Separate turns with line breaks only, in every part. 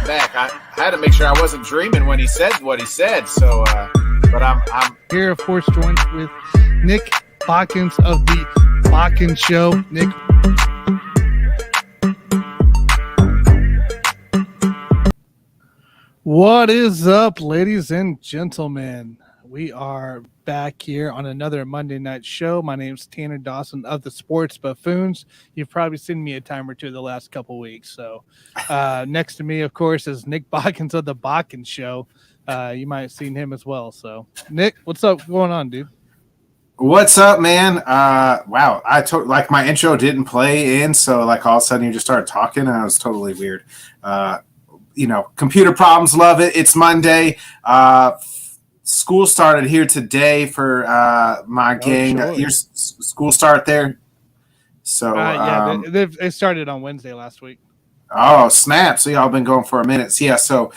Back. I had to make sure I wasn't dreaming when he said what he said. So, but I'm
here, of course, joined with Nick Bodkins of the Bodkins Show. Nick, what is up, ladies and gentlemen? We are back here on another Monday night show. My name's Tanner Dawson of the Sports Buffoons. You've probably seen me a time or two the last couple weeks. So next to me, of course, is Nick Bodkins of the Bodkins Show. You might have seen him as well. So, Nick, what's up going on, dude?
What's up, man? Wow, like my intro didn't play in, so like all of a sudden you just started talking, and it was totally weird. Computer problems, love it. It's Monday. School started here today for my gang.
Sure.
Your school start there? So
they started on Wednesday last week.
Oh, snap. So y'all been going for a minute. So, yeah, so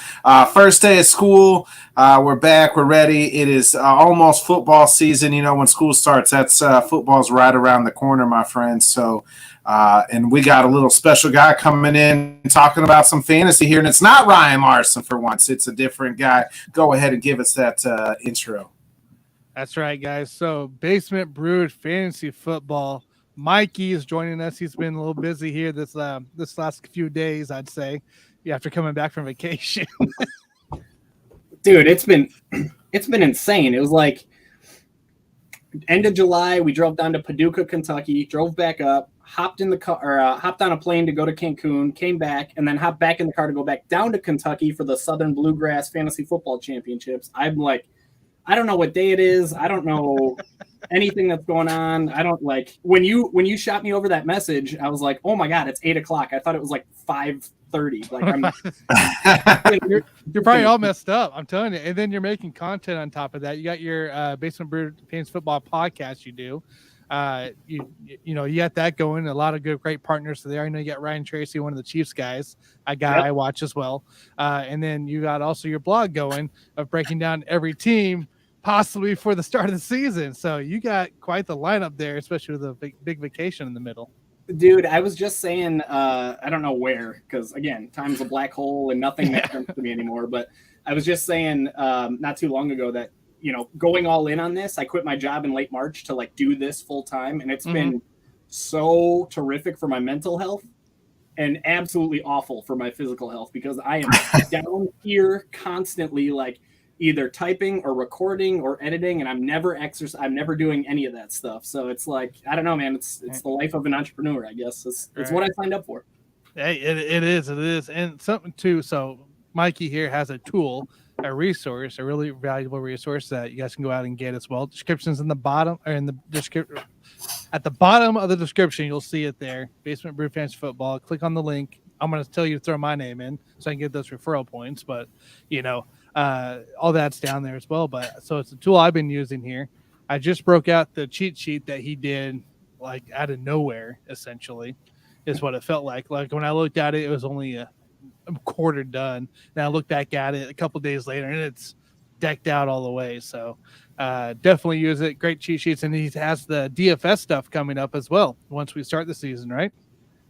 first day of school, we're back, we're ready. It is almost football season. You know, when school starts, that's football's right around the corner, my friends. So, and we got a little special guy coming in talking about some fantasy here, and it's not Ryan Larson for once. It's a different guy. Go ahead and give us that intro.
That's right, guys. So, Basement Brewed Fantasy Football. Mikey is joining us. He's been a little busy here this last few days, I'd say, after coming back from vacation.
Dude, it's been insane. It was like end of July. We drove down to Paducah, Kentucky, drove back up, hopped in the car, hopped on a plane to go to Cancun, came back, and then hopped back in the car to go back down to Kentucky for the Southern Bluegrass Fantasy Football Championships. I'm like, I don't know what day it is. I don't know anything that's going on. I don't like when you shot me over that message, I was like, oh my God, it's 8:00. I thought it was like 5:30. Like
you're probably all messed up. I'm telling you. And then you're making content on top of that. You got your Basement Brewed Fantasy Football podcast you do. You got that going. A lot of great partners there. I know you got Ryan Tracy, one of the Chiefs guys. I watch as well. And then you got also your blog going of breaking down every team possibly for the start of the season. So you got quite the lineup there, especially with a big vacation in the middle.
Dude, I was just saying, I don't know where, because again, time's a black hole and nothing makes sense to me anymore. But I was just saying not too long ago that, going all in on this, I quit my job in late March to like do this full time. And it's been so terrific for my mental health and absolutely awful for my physical health, because I am down here constantly, like either typing or recording or editing, and I'm never doing any of that stuff. So it's like, I don't know, man, it's the life of an entrepreneur, I guess. It's what I signed up for.
Hey, it is. And something too. So Mikey here has a tool, a resource, a really valuable resource that you guys can go out and get as well. Description's in the bottom, or in the description. At the bottom of the description, you'll see it there. Basement Brewed Fantasy Football. Click on the link. I'm going to tell you to throw my name in so I can get those referral points. But, all that's down there as well. But so it's a tool I've been using here. I just broke out the cheat sheet that he did, like out of nowhere, essentially, is what it felt like. Like when I looked at it, it was only a quarter done. Then I looked back at it a couple days later, and it's decked out all the way. So definitely use it. Great cheat sheets, and he has the DFS stuff coming up as well once we start the season, right?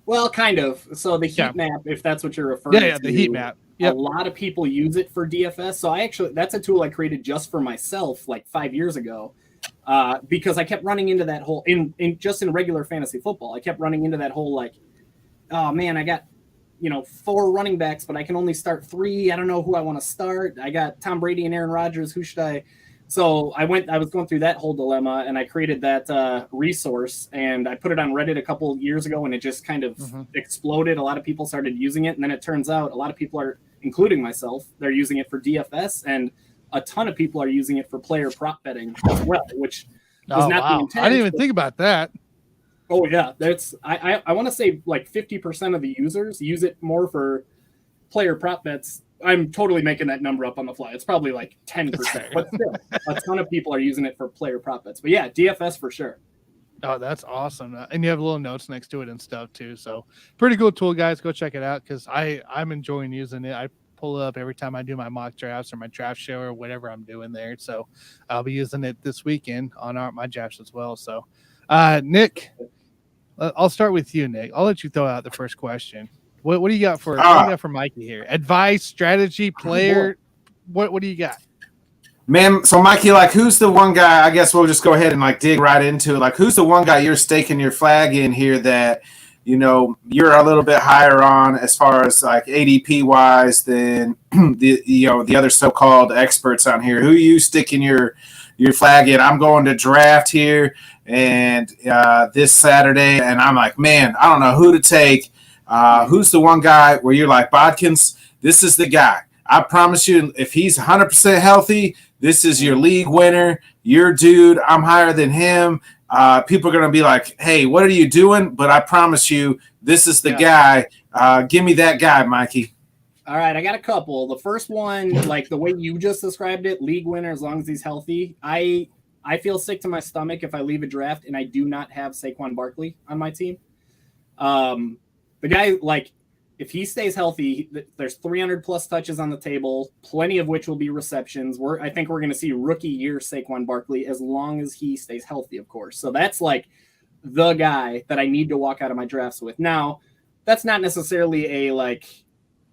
Well, kind of. So the heat map, if that's what you're referring to.
Yeah, the heat map. Yep.
A lot of people use it for DFS. So that's a tool I created just for myself like 5 years ago, because I kept running into that whole in regular fantasy football. I kept running into that whole like, oh man, I got 4 running backs, but I can only start 3. I don't know who I want to start. I got Tom Brady and Aaron Rodgers. Who should I? So I was going through that whole dilemma, and I created that resource, and I put it on Reddit a couple years ago, and it just kind of exploded. A lot of people started using it, and then it turns out a lot of people are, including myself, they're using it for DFS, and a ton of people are using it for player prop betting as well, which was not the intent.
I didn't even think about that.
Oh yeah, that's I want to say like 50% of the users use it more for player prop bets. I'm totally making that number up on the fly. It's probably like 10%, but still, a ton of people are using it for player prop bets. But yeah, DFS for sure.
Oh, that's awesome. And you have little notes next to it and stuff too. So pretty cool tool, guys. Go check it out because I'm enjoying using it. I pull it up every time I do my mock drafts or my draft show or whatever I'm doing there. So I'll be using it this weekend on my drafts as well. So Nick, I'll start with you, Nick. I'll let you throw out the first question. What do you got for Mikey here? Advice, strategy, player. What do you got?
Man, so Mikey, like, who's the one guy? I guess we'll just go ahead and like dig right into it. Like, who's the one guy you're staking your flag in here that you're a little bit higher on as far as like ADP wise than the other so-called experts on here? Who are you sticking your flag in? I'm going to draft here and this Saturday, and I'm like, man, I don't know who to take. Who's the one guy where you're like, Bodkins, this is the guy. I promise you, if he's 100% healthy, this is your league winner. Your dude. I'm higher than him. People are going to be like, hey, what are you doing? But I promise you, this is the guy. Give me that guy, Mikey.
All right, I got a couple. The first one, like the way you just described it, league winner as long as he's healthy. I feel sick to my stomach if I leave a draft and I do not have Saquon Barkley on my team. The guy, like, if he stays healthy, there's 300 plus touches on the table, plenty of which will be receptions. I think we're going to see rookie year Saquon Barkley as long as he stays healthy, of course. So that's like the guy that I need to walk out of my drafts with. Now, that's not necessarily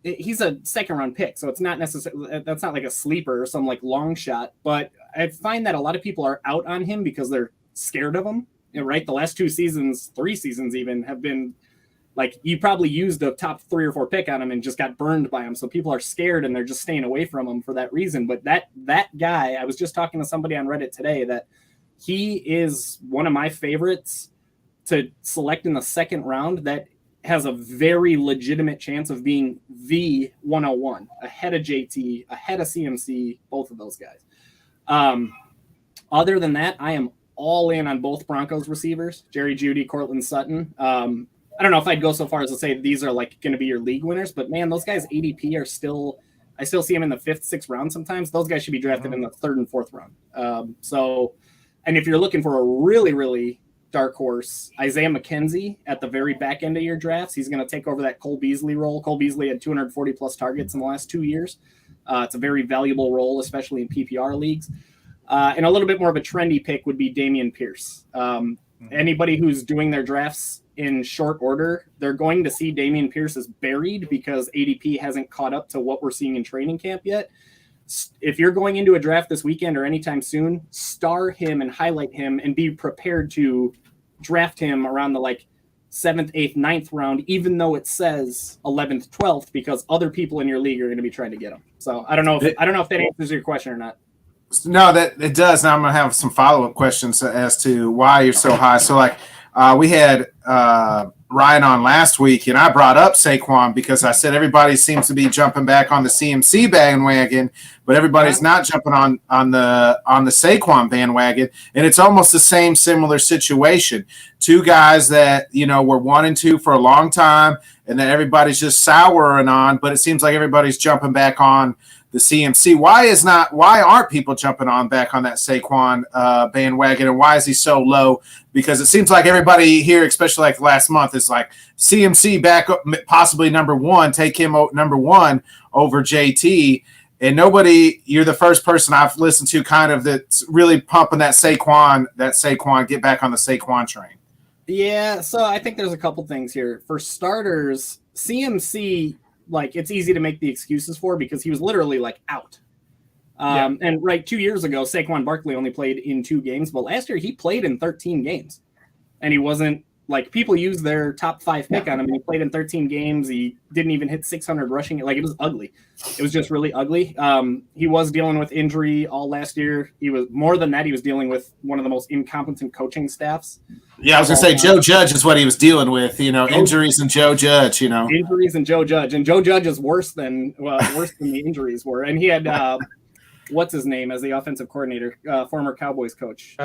he's a second round pick, so it's not necessarily, that's not like a sleeper or some like long shot, but I find that a lot of people are out on him because they're scared of him, right? The last 3 seasons even have been like, you probably used a top 3 or 4 pick on him and just got burned by him. So people are scared and they're just staying away from him for that reason. But that guy, I was just talking to somebody on Reddit today that he is one of my favorites to select in the second round that has a very legitimate chance of being the 101 ahead of JT, ahead of CMC, both of those guys. Other than that, I am all in on both Broncos receivers, Jerry Jeudy, Cortland Sutton. I don't know if I'd go so far as to say these are like going to be your league winners, but man, those guys ADP are still, I still see them in the 5th, 6th round sometimes. Those guys should be drafted in the 3rd and 4th round. And if you're looking for a really, really dark horse, Isaiah Mckenzie at the very back end of your drafts, he's going to take over that Cole Beasley role. Cole Beasley had 240 plus targets in the last 2 years. It's a very valuable role, especially in PPR leagues. And a little bit more of a trendy pick would be Damian Pierce. Anybody who's doing their drafts in short order, they're going to see Damian Pierce is buried because ADP hasn't caught up to what we're seeing in training camp yet. If you're going into a draft this weekend or anytime soon, star him and highlight him and be prepared to draft him around the 7th, 8th, 9th round, even though it says 11th, 12th, because other people in your league are going to be trying to get him. So I don't know if that answers your question or not.
No, that it does. Now I'm going to have some follow-up questions as to why you're so high. So we had Ryan on last week, and I brought up Saquon because I said everybody seems to be jumping back on the CMC bandwagon, but everybody's not jumping on the Saquon bandwagon, and it's almost the similar situation. 2 guys that were 1 and 2 for a long time, and then everybody's just souring on, but it seems like everybody's jumping back on the CMC. Why aren't people jumping back on that Saquon bandwagon, and why is he so low? Because it seems like everybody here, especially like last month, is like CMC back up, possibly number 1, take him number 1 over JT. And you're the first person I've listened to kind of that's really pumping that Saquon, get back on the Saquon train. Yeah,
so I think there's a couple things here. For starters, CMC, it's easy to make the excuses for because he was literally out. And 2 years ago, Saquon Barkley only played in 2 games, but last year he played in 13 games, and he wasn't people use their top 5 pick on him, and he played in 13 games. He didn't even hit 600 rushing. It was ugly. It was just really ugly. He was dealing with injury all last year. He was more than that. He was dealing with one of the most incompetent coaching staffs.
Yeah, I was gonna say Joe Judge is what he was dealing with. Injuries and Joe Judge.
Injuries and Joe Judge, and Joe Judge is worse than the injuries were. And he had what's his name as the offensive coordinator, former Cowboys coach,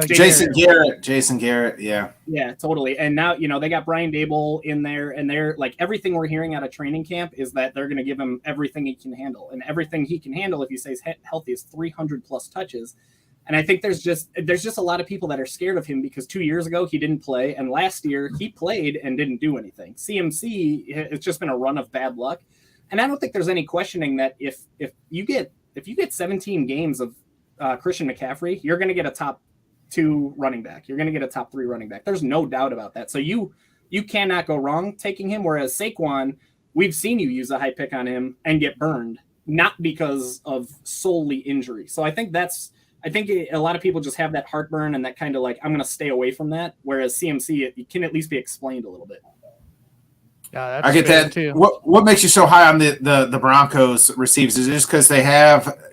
Jason Garrett.
Yeah, totally. And now they got Brian Daboll in there, and they're everything we're hearing out of training camp is that they're going to give him everything he can handle, and everything he can handle if he stays healthy is 300 plus touches. And I think there's just a lot of people that are scared of him because 2 years ago he didn't play, and last year he played and didn't do anything. CMC, it's just been a run of bad luck, and I don't think there's any questioning that if you get 17 games of Christian McCaffrey, you're going to get a top 2 running back. You're going to get a top 3 running back. There's no doubt about that. So you cannot go wrong taking him. Whereas Saquon, we've seen you use a high pick on him and get burned, not because of solely injury. So I think a lot of people just have that heartburn and that kind of like, I'm going to stay away from that. Whereas CMC, it can at least be explained a little bit.
Yeah,
I get that
too.
What makes you so high on the Broncos receivers? Is it just because they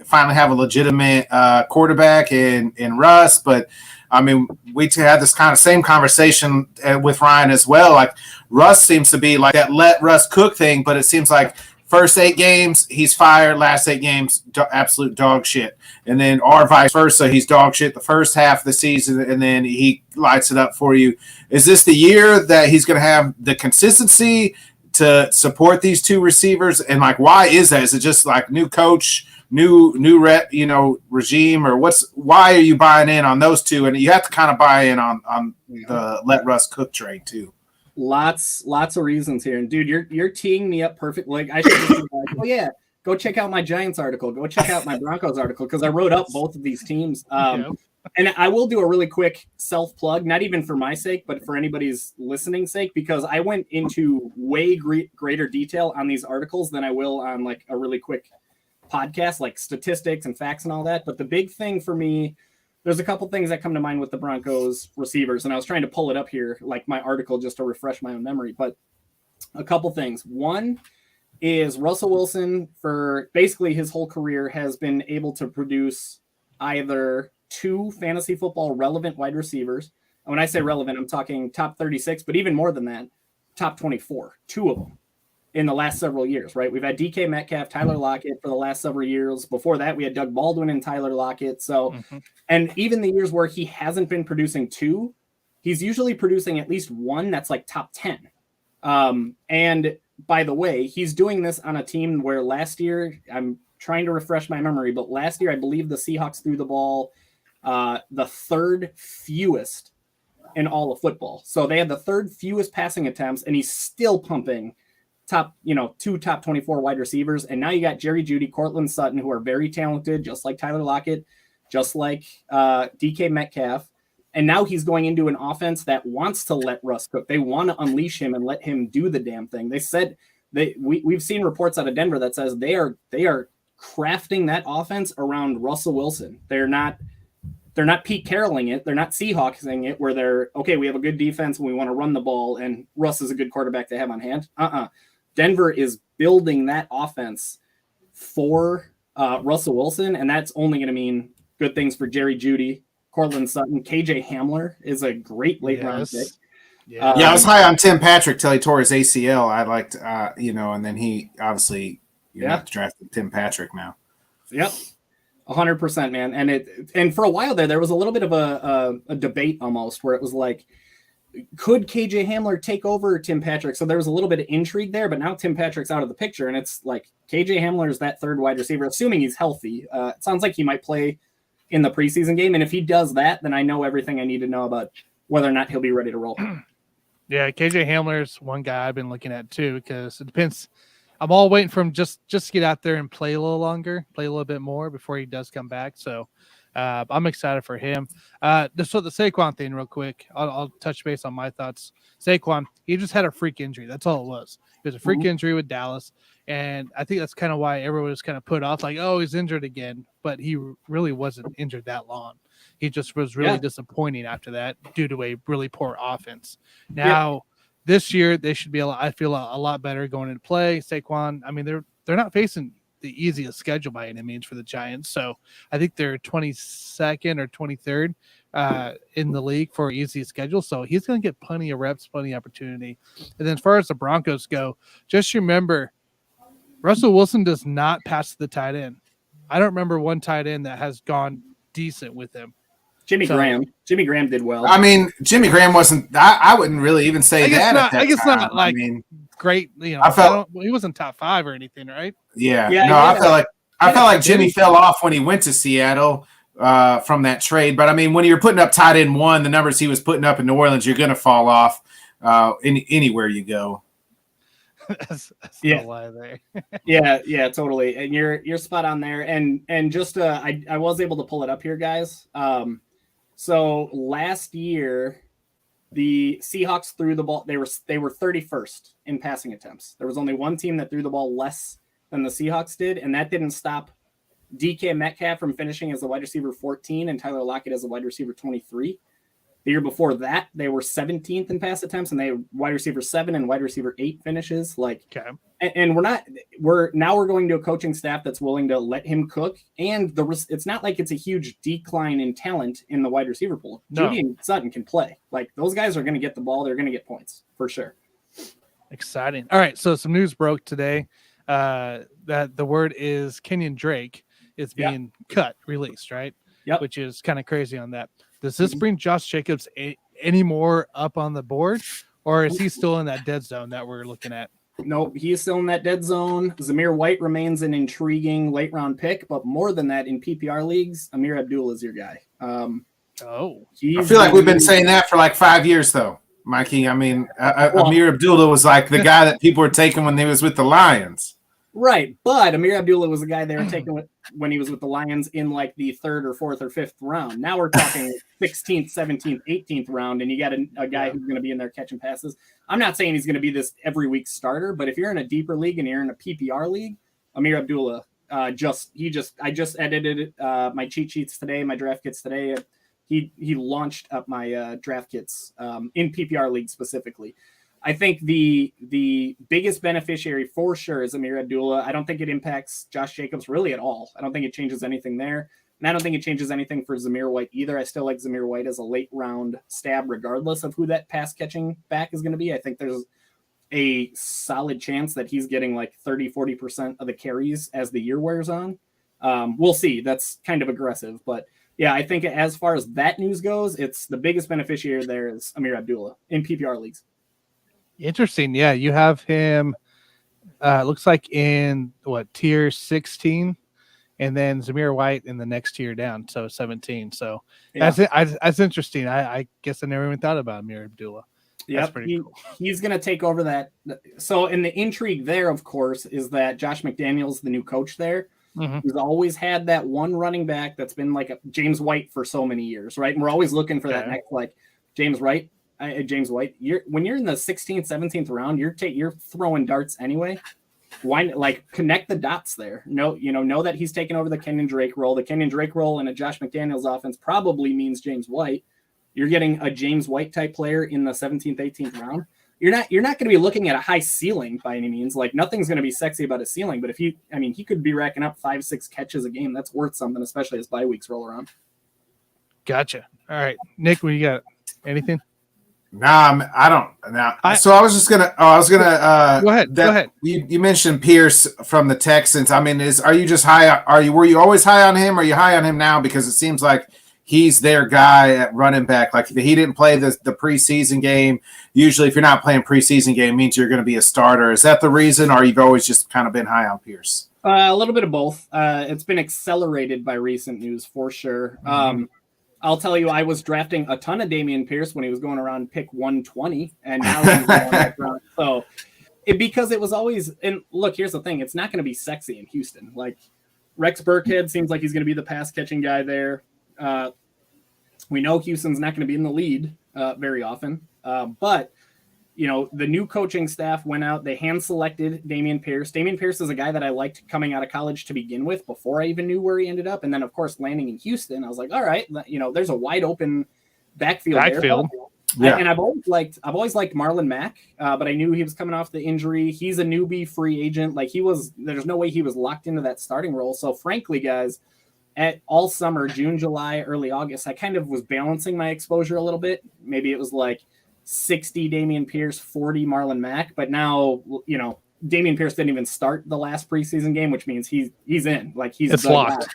finally have a legitimate quarterback in Russ? But I mean, we had this kind of same conversation with Ryan as well. Like Russ seems to be like that let Russ cook thing, but it seems like first 8 games he's fired, last 8 games absolute dog shit, and then or vice versa, he's dog shit the first half of the season, and then he lights it up for you. Is this the year that he's going to have the consistency to support these 2 receivers? And like, why is that? Is it just like new coach, new rep, regime, or why are you buying in on those 2? And you have to kind of buy in on the let Russ cook train too.
Lots of reasons here. And dude, you're teeing me up perfect. Like I should just be like, oh yeah, go check out my Giants article. Go check out my Broncos article, because I wrote up both of these teams. And I will do a really quick self-plug, not even for my sake, but for anybody's listening sake, because I went into way greater detail on these articles than I will on like a really quick podcast, like statistics and facts and all that. But the big thing for me, there's a couple things that come to mind with the Broncos receivers, and I was trying to pull it up here, like my article, just to refresh my own memory. But a couple things. One is Russell Wilson, for basically his whole career, has been able to produce either 2 fantasy football relevant wide receivers. And when I say relevant, I'm talking top 36, but even more than that, top 24, 2 of them in the last several years, right? We've had DK Metcalf, Tyler Lockett for the last several years. Before that, we had Doug Baldwin and Tyler Lockett. So, and even the years where he hasn't been producing 2, he's usually producing at least 1 that's like top 10. And by the way, he's doing this on a team where last year, I'm trying to refresh my memory, but last year, I believe the Seahawks threw the ball the 3rd fewest in all of football. So they had the 3rd fewest passing attempts, and he's still pumping top 2 top 24 wide receivers. And now you got Jerry Jeudy, Cortland Sutton, who are very talented, just like Tyler Lockett, just like DK Metcalf. And now he's going into an offense that wants to let Russ cook. They want to unleash him and let him do the damn thing. They said we've seen reports out of Denver that says they are crafting that offense around Russell Wilson. They're not Pete Carrolling it. They're not Seahawksing it, where they're, okay, we have a good defense and we want to run the ball, and Russ is a good quarterback to have on hand. Denver is building that offense for Russell Wilson, and that's only going to mean good things for Jerry Jeudy, Cortland Sutton. KJ Hamler is a great late-round pick.
Yeah, I was high on Tim Patrick till he tore his ACL. I liked, and then he obviously not drafted Tim Patrick now.
Yep. 100%, man. And for a while there was a little bit of a debate almost, where it was like, could KJ Hamler take over Tim Patrick? So there was a little bit of intrigue there, but now Tim Patrick's out of the picture, and it's like KJ Hamler is that 3rd wide receiver, assuming he's healthy. It sounds like he might play in the preseason game, and if he does that, then I know everything I need to know about whether or not he'll be ready to roll.
Yeah, KJ Hamler's one guy I've been looking at too, because it depends. I'm all waiting for him just to get out there and play a little longer, play a little bit more before he does come back. So I'm excited for him. Just for the Saquon thing real quick, I'll touch base on my thoughts. Saquon, he just had a freak injury. That's all it was. It was a freak injury with Dallas. And I think that's kind of why everyone was kind of put off, like, oh, he's injured again. But he really wasn't injured that long. He just was really disappointing after that due to a really poor offense. Now, this year, they should be, I feel, a lot better going into play. Saquon, I mean, they're not facing the easiest schedule by any means for the Giants. So I think they're 22nd or 23rd in the league for easiest schedule. So he's going to get plenty of reps, plenty of opportunity. And then as far as the Broncos go, just remember, Russell Wilson does not pass the tight end. I don't remember one tight end that has gone decent with him.
Jimmy Graham did well.
I mean, Jimmy Graham wasn't. I wouldn't really even say that.
I guess not like great.
I felt
he wasn't top 5 or anything, right?
Yeah. No, I felt like Jimmy fell off when he went to Seattle from that trade. But I mean, when you're putting up tight end 1, the numbers he was putting up in New Orleans, you're going to fall off anywhere you go.
That's no lie there.
yeah, totally. And you're spot on there. And just I was able to pull it up here, guys. So last year, the Seahawks threw the ball. They were 31st in passing attempts. There was only one team that threw the ball less than the Seahawks did, and that didn't stop DK Metcalf from finishing as the wide receiver 14 and Tyler Lockett as the wide receiver 23. The year before that, they were 17th in pass attempts, and they had wide receiver 7 and wide receiver 8 finishes. And we're going to a coaching staff that's willing to let him cook. And it's not like it's a huge decline in talent in the wide receiver pool.
No.
Judy and Sutton can play. Like, those guys are going to get the ball. They're going to get points for sure.
Exciting. All right. So some news broke today that the word is Kenyon Drake is being released, right?
Yep.
Which is kind of crazy on that. Does this bring Josh Jacobs any more up on the board, or is he still in that dead zone that we're looking at?
Nope, he's still in that dead zone. Zamir White remains an intriguing late round pick, but more than that, in PPR leagues, Amir Abdullah is your guy.
I feel like we've been saying that for like 5 years, though, Mikey. I mean, Amir Abdullah was like the guy that people were taking when he was with the Lions.
Right, but Amir Abdullah was the guy they were taking when he was with the Lions in like the 3rd or 4th or 5th round. Now we're talking 16th, 17th, 18th round, and you got a guy who's going to be in there catching passes. I'm not saying he's going to be this every week starter, but if you're in a deeper league and you're in a PPR league, Amir Abdullah I just edited my cheat sheets today, my draft kits today. He launched up my draft kits in PPR league specifically. I think the biggest beneficiary for sure is Amir Abdullah. I don't think it impacts Josh Jacobs really at all. I don't think it changes anything there. And I don't think it changes anything for Zamir White either. I still like Zamir White as a late round stab regardless of who that pass catching back is going to be. I think there's a solid chance that he's getting like 30-40% of the carries as the year wears on. We'll see. That's kind of aggressive. But yeah, I think as far as that news goes, it's the biggest beneficiary there is Amir Abdullah in PPR leagues.
Interesting. Yeah, you have him looks like in tier 16, and then Zamir White in the next tier down, so 17. So that's interesting. I guess I never even thought about Amir Abdullah.
Yeah, cool. He's going to take over that. So, and the intrigue there, of course, is that Josh McDaniels, the new coach there, who's always had that one running back that's been like a James White for so many years, right? And we're always looking for that next James White. When you're in the 16th, 17th round, you're throwing darts anyway. Why connect the dots there? Know that he's taken over the Kenyon Drake role. The Kenyon Drake role in a Josh McDaniels offense probably means James White. You're getting a James White type player in the 17th, 18th round. You're not going to be looking at a high ceiling by any means. Like, nothing's going to be sexy about a ceiling, but he could be racking up 5-6 catches a game. That's worth something, especially as bye weeks roll around.
Gotcha. All right, Nick, what you got? Anything?
Nah, I don't. So I was just gonna. Go
ahead.
You mentioned Pierce from the Texans. I mean, were you always high on him? Or are you high on him now? Because it seems like he's their guy at running back. Like, he didn't play the preseason game. Usually, if you're not playing preseason game, it means you're going to be a starter. Is that the reason, or you've always just kind of been high on Pierce?
A little bit of both. It's been accelerated by recent news for sure. I'll tell you, I was drafting a ton of Damian Pierce when he was going around pick 120, and now he's going back around. So, because it was always, and look, here's the thing: it's not going to be sexy in Houston. Like, Rex Burkhead seems like he's going to be the pass catching guy there. We know Houston's not going to be in the lead very often, but the new coaching staff went out. They hand selected Damian Pierce. Damian Pierce is a guy that I liked coming out of college to begin with before I even knew where he ended up. And then, of course, landing in Houston, I was like, all right, there's a wide open backfield. Yeah. And I've always liked Marlon Mack, but I knew he was coming off the injury. He's a newbie free agent. There's no way he was locked into that starting role. So frankly, guys, at all summer, June, July, early August, I kind of was balancing my exposure a little bit. Maybe it was like 60 Damian Pierce, 40 Marlon Mack. But now, Damian Pierce didn't even start the last preseason game, which means he's in. He's
locked.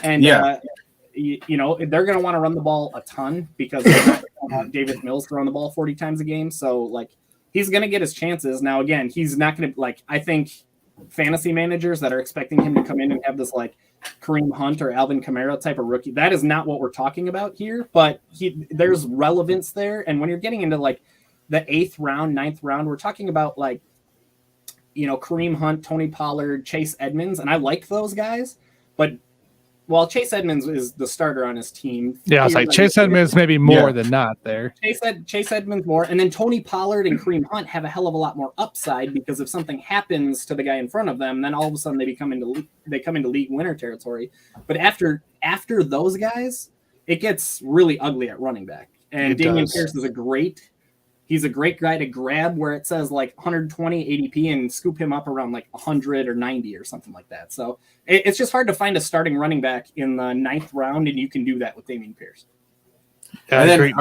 And they're going to want to run the ball a ton because they're not going to Davis Mills throwing the ball 40 times a game. So he's going to get his chances. Now, again, he's not going to I think fantasy managers that are expecting him to come in and have this Kareem Hunt or Alvin Kamara type of rookie. That is not what we're talking about here, but there's relevance there. And when you're getting into the 8th round, 9th round, we're talking about Kareem Hunt, Tony Pollard, Chase Edmonds. And I like those guys, but Well, Chase Edmonds is the starter on his team.
Yeah, I was like Chase Edmonds maybe more than not there.
Chase Edmonds more, and then Tony Pollard and Kareem Hunt have a hell of a lot more upside because if something happens to the guy in front of them, then all of a sudden they come into league winner territory. But after those guys, it gets really ugly at running back. And Damian Pierce is a great guy to grab where it says like 120 ADP and scoop him up around like 100 or 90 or something like that. So it's just hard to find a starting running back in the 9th round, and you can do that with Damian Pierce.
And then,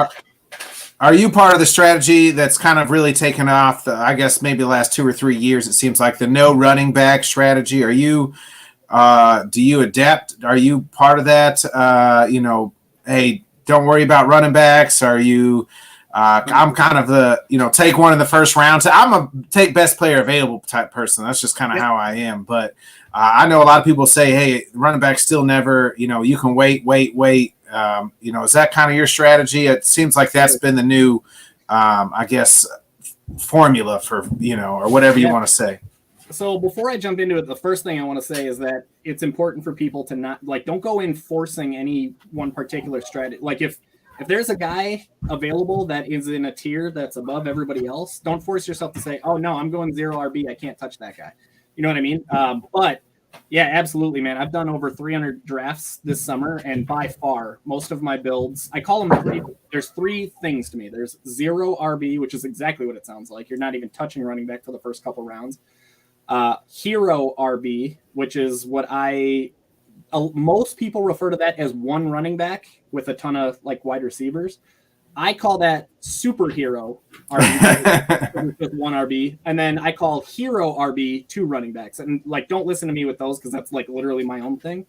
are you part of the strategy that's kind of really taken off, I guess maybe the last 2 or 3 years, it seems like the no running back strategy? Are you do you adapt? Are you part of that? Hey, don't worry about running backs. Are you I'm kind of the, take one in the first round. I'm a take best player available type person. That's just kind of how I am. But I know a lot of people say, hey, running back still never, you can wait. Is that kind of your strategy? It seems like that's been the new, I guess, formula for, or whatever you want to say.
So before I jump into it, the first thing I want to say is that it's important for people to not, don't go in forcing any one particular strategy. Like if there's a guy available that is in a tier that's above everybody else, don't force yourself to say, oh, no, I'm going 0 RB. I can't touch that guy. You know what I mean? But, yeah, absolutely, man. I've done over 300 drafts this summer, and by far, most of my builds, I call them 3. There's 3 things to me. There's 0 RB, which is exactly what it sounds like. You're not even touching running back for the first couple rounds. Hero RB, which is what most people refer to that as one running back with a ton of wide receivers. I call that superhero RB with 1 RB, and then I call hero RB 2 running backs. And don't listen to me with those because that's literally my own thing.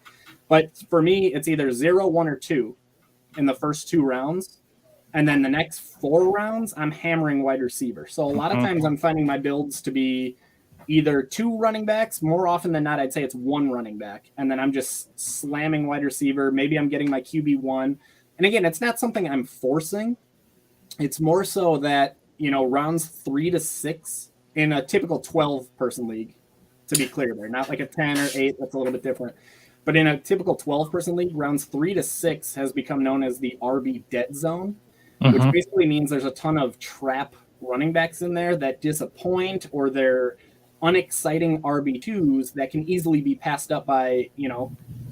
But for me, it's either 0, 1, or 2 in the first 2 rounds, and then the next 4 rounds I'm hammering wide receiver. So a lot of times I'm finding my builds to be either 2 running backs. More often than not, I'd say it's 1 running back. And then I'm just slamming wide receiver. Maybe I'm getting my QB1. And again, it's not something I'm forcing. It's more so that, rounds 3 to 6 in a typical 12-person league, to be clear there, not like a 10 or 8. That's a little bit different. But in a typical 12-person league, rounds 3 to 6 has become known as the RB dead zone, which basically means there's a ton of trap running backs in there that disappoint, or they're unexciting RB2s that can easily be passed up by,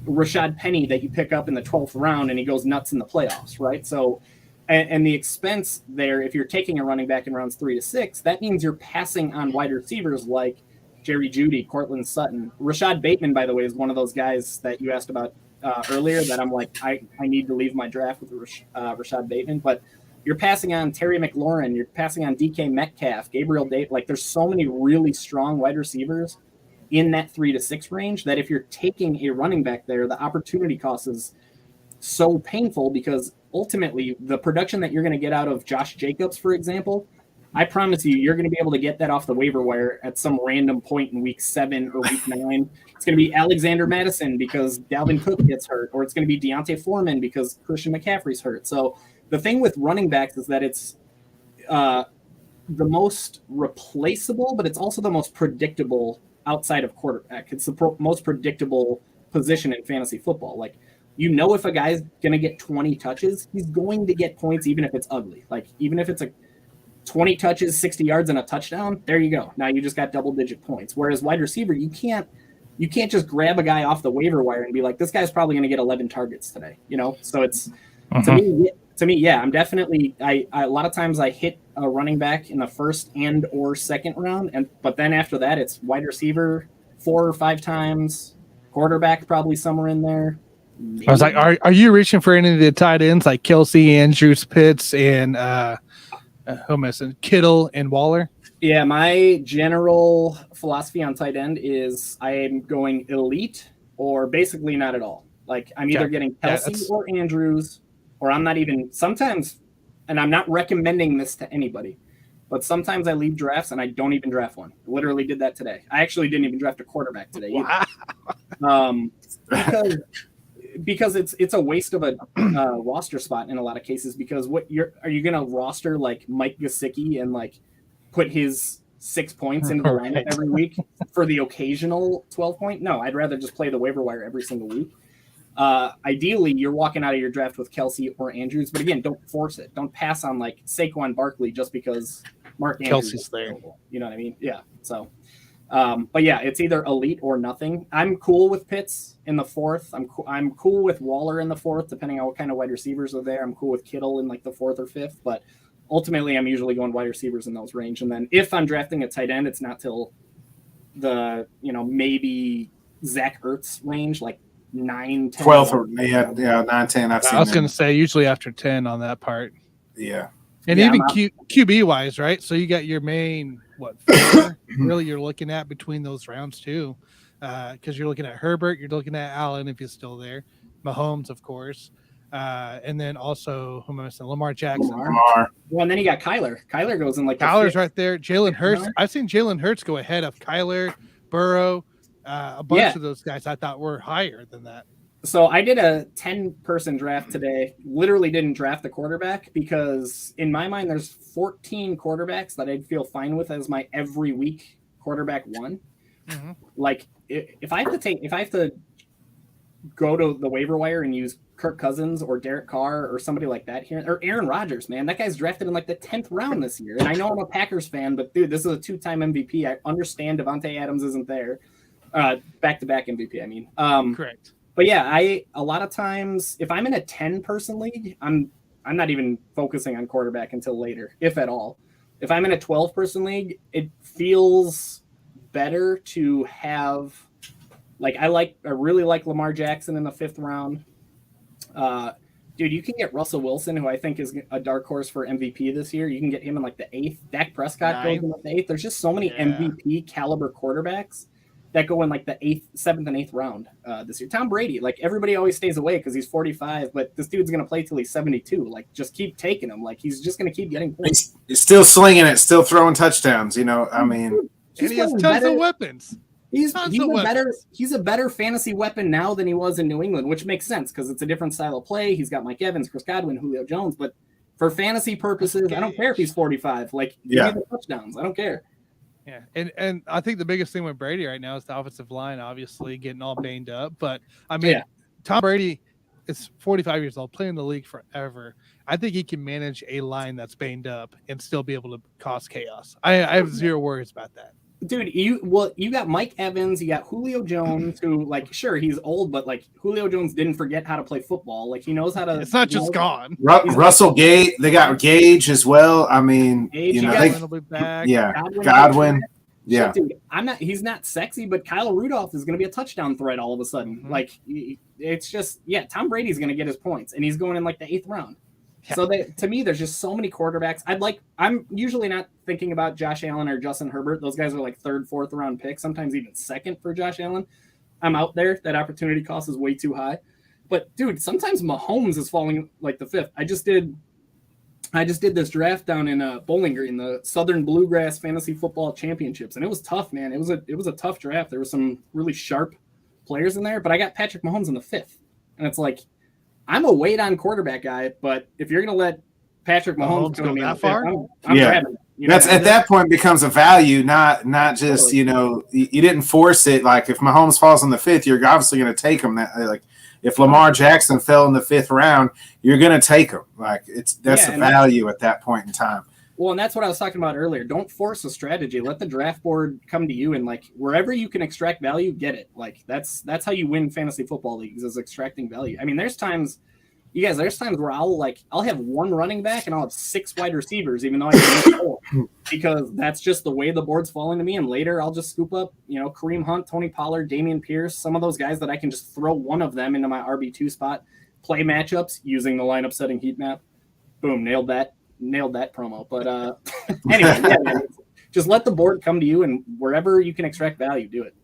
Rashad Penny that you pick up in the 12th round and he goes nuts in the playoffs, right? So, and the expense there, if you're taking a running back in rounds 3 to 6, that means you're passing on wide receivers like Jerry Jeudy, Cortland Sutton. Rashad Bateman, by the way, is one of those guys that you asked about earlier that I'm like, I need to leave my draft with Rashad Bateman. But you're passing on Terry McLaurin. You're passing on DK Metcalf, Gabriel Davis. There's so many really strong wide receivers in that 3 to 6 range that if you're taking a running back there, the opportunity cost is so painful because ultimately the production that you're going to get out of Josh Jacobs, for example, I promise you're going to be able to get that off the waiver wire at some random point in week 7 or week 9. It's going to be Alexander Madison because Dalvin Cook gets hurt, or it's going to be Deontay Foreman because Christian McCaffrey's hurt. So the thing with running backs is that it's the most replaceable, but it's also the most predictable outside of quarterback. It's the most predictable position in fantasy football. If a guy's going to get 20 touches, he's going to get points even if it's ugly. Even if it's 20 touches, 60 yards, and a touchdown, there you go. Now you just got double-digit points. Whereas wide receiver, you can't just grab a guy off the waiver wire and be like, this guy's probably going to get 11 targets today. So it's to me, yeah, I'm definitely. A lot of times I hit a running back in the first and or second round, but then after that it's wide receiver 4 or 5 times, quarterback probably somewhere in there. Maybe.
I was like, are you reaching for any of the tight ends like Kelsey, Andrews, Pitts, and who am I missing? Kittle and Waller?
Yeah, my general philosophy on tight end is I am going elite or basically not at all. I'm either getting Kelsey or Andrews, or I'm not even sometimes, and I'm not recommending this to anybody, but sometimes I leave drafts and I don't even draft one. Literally did that today. I actually didn't even draft a quarterback today either. Because it's a waste of a roster spot in a lot of cases. Because are you going to roster Mike Gesicki and put his 6 points into the lineup every week for the occasional 12 point? No, I'd rather just play the waiver wire every single week. Ideally, you're walking out of your draft with Kelsey or Andrews, but again, don't force it. Don't pass on like Saquon Barkley just because Mark Andrews
Kelsey's
is
there.
available. You know what I mean? Yeah. So, but yeah, it's either elite or nothing. I'm cool with Pitts in the 4th. I'm cool with Waller in the 4th, depending on what kind of wide receivers are there. I'm cool with Kittle in like the 4th or 5th, but ultimately, I'm usually going wide receivers in those range. And then if I'm drafting a tight end, it's not till the maybe Zach Ertz range, like 9, 10.
12 or 9, 10. I've seen.
I was going to say usually after 10 on that part.
Yeah.
And
Yeah,
even QB wise, right? So you got your main 4 really you're looking at between those rounds too, because you're looking at Herbert, you're looking at Allen if he's still there, Mahomes of course, and then also who am I missing? Lamar Jackson.
Lamar.
Well, and then you got Kyler. Kyler goes in like
Kyler's right there. Jalen Hurts. I've seen Jalen Hurts go ahead of Kyler, Burrow, a bunch of those guys. I thought were higher than that.
So I did a 10-person draft today. Literally didn't draft the quarterback because in my mind, there's 14 quarterbacks that I'd feel fine with as my every week quarterback one.
Mm-hmm.
Like if I have to go to the waiver wire and use Kirk Cousins or Derek Carr or somebody like that here, or Aaron Rodgers, man, that guy's drafted in like the 10th round this year. And I know I'm a Packers fan, but dude, this is a 2-time MVP. I understand Devontae Adams isn't there. Back-to-back MVP, I mean.
Correct.
But yeah, a lot of times if I'm in a 10-person league, I'm not even focusing on quarterback until later, if at all. If I'm in a 12-person league, it feels better to have I really like Lamar Jackson in the 5th round. Dude, you can get Russell Wilson, who I think is a dark horse for MVP this year. You can get him in like the 8th. Dak Prescott goes in the 8th. There's just so many MVP caliber quarterbacks that go in like the 8th, 7th, and 8th round this year. Tom Brady, like everybody always stays away because he's 45, but this dude's gonna play till he's 72. Like, just keep taking him. Like, he's just gonna keep getting points.
He's still slinging it, still throwing touchdowns. I mean,
And he has tons of weapons.
He's a better fantasy weapon now than he was in New England, which makes sense because it's a different style of play. He's got Mike Evans, Chris Godwin, Julio Jones, but for fantasy purposes, I don't care if he's 45. Like, give me the touchdowns. I don't care.
Yeah, and I think the biggest thing with Brady right now is the offensive line, obviously getting all banged up. But I mean, Tom Brady is 45 years old, playing the league forever. I think he can manage a line that's banged up and still be able to cause chaos. I have zero worries about that.
Dude, you got Mike Evans, you got Julio Jones, who, like, sure, he's old, but like Julio Jones didn't forget how to play football. Like, he knows how to.
It's not just gone.
Russell Gage, they got Gage as well. I mean,
Godwin will be back.
Yeah, Godwin. Yeah,
so, dude, he's not sexy, but Kyle Rudolph is going to be a touchdown threat all of a sudden. Mm-hmm. Like, it's just, Tom Brady's going to get his points, and he's going in like the 8th round. Yeah. So to me, there's just so many quarterbacks. I'm usually not thinking about Josh Allen or Justin Herbert. Those guys are like 3rd, 4th round picks, sometimes even 2nd for Josh Allen. I'm out there. That opportunity cost is way too high. But dude, sometimes Mahomes is falling like the 5th. I just did this draft down in Bowling Green, the Southern Bluegrass Fantasy Football Championships, and it was tough, man. It was a tough draft. There were some really sharp players in there, but I got Patrick Mahomes in the 5th, and it's like, I'm a wait on quarterback guy, but if you're going to let Patrick Mahomes
go that far,
I'm grabbing it.
That's at that point becomes a value, not just
totally.
You didn't force it. Like if Mahomes falls in the 5th, you're obviously going to take him. If Lamar Jackson fell in the 5th round, you're going to take him. Like that's the value at that point in time.
Well, and that's what I was talking about earlier. Don't force a strategy. Let the draft board come to you, and like wherever you can extract value, get it. Like that's how you win fantasy football leagues, is extracting value. I mean, there's times where I'll have one running back and I'll have 6 wide receivers, even though I can 4, because that's just the way the board's falling to me. And later I'll just scoop up, Kareem Hunt, Tony Pollard, Damian Pierce, some of those guys that I can just throw one of them into my RB2 spot, play matchups using the lineup setting heat map. Boom, nailed that promo. But anyway, just let the board come to you, and wherever you can extract value, do it.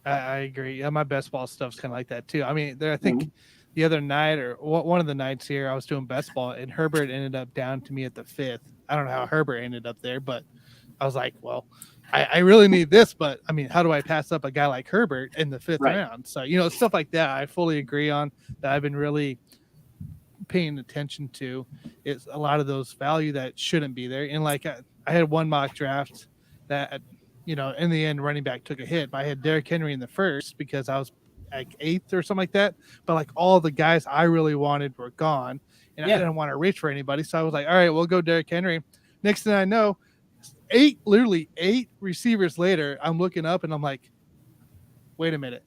I agree. Yeah, my best ball stuff's kind of like that too. I mean, I think the other night or one of the nights here, I was doing best ball, and Herbert ended up down to me at the 5th. I don't know how Herbert ended up there, but I was like, well, I really need this, but I mean, how do I pass up a guy like Herbert in the 5th round? So, stuff like that, I fully agree on, that I've been really paying attention to, is a lot of those value that shouldn't be there. And like I had one mock draft that, in the end, running back took a hit, but I had Derrick Henry in the 1st because I was like 8th or something like that. But like all the guys I really wanted were gone, and I didn't want to reach for anybody. So I was like, all right, we'll go Derrick Henry. Next thing I know, literally eight receivers later, I'm looking up and I'm like, wait a minute.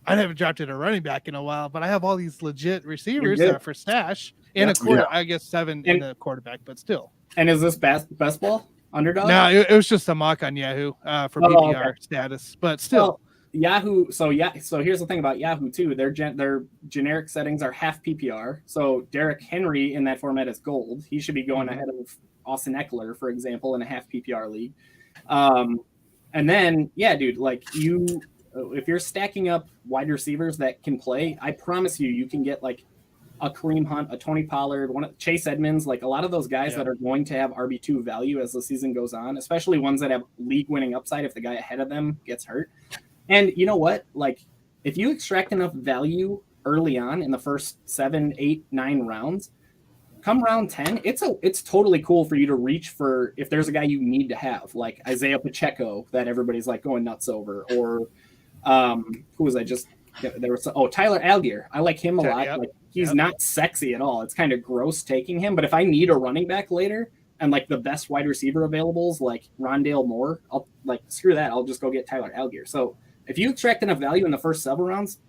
I haven't drafted a running back in a while, but I have all these legit receivers for stash and a quarter. I guess 7 in the quarterback, but still.
And is this best ball underdog?
No, it was just a mock on Yahoo for PPR status, but still.
Well, Yahoo. So here's the thing about Yahoo too. Their generic settings are half PPR. So Derrick Henry in that format is gold. He should be going ahead of Austin Eckler, for example, in a half PPR league. And then dude, like if you're stacking up wide receivers that can play, I promise you can get like a Kareem Hunt, a Tony Pollard, Chase Edmonds, like a lot of those guys that are going to have RB2 value as the season goes on, especially ones that have league-winning upside if the guy ahead of them gets hurt. And you know what? Like, if you extract enough value early on in the first 7, 8, 9 rounds, come round 10, it's totally cool for you to reach for if there's a guy you need to have, like Isaiah Pacheco that everybody's like going nuts over, or who was I just there was Tyler Algier. I like him a lot.
Yep.
Like he's not sexy at all. It's kind of gross taking him, but if I need a running back later and like the best wide receiver available is like Rondale Moore, I'll like screw that. I'll just go get Tyler Algier. So if you extract enough value in the first several rounds,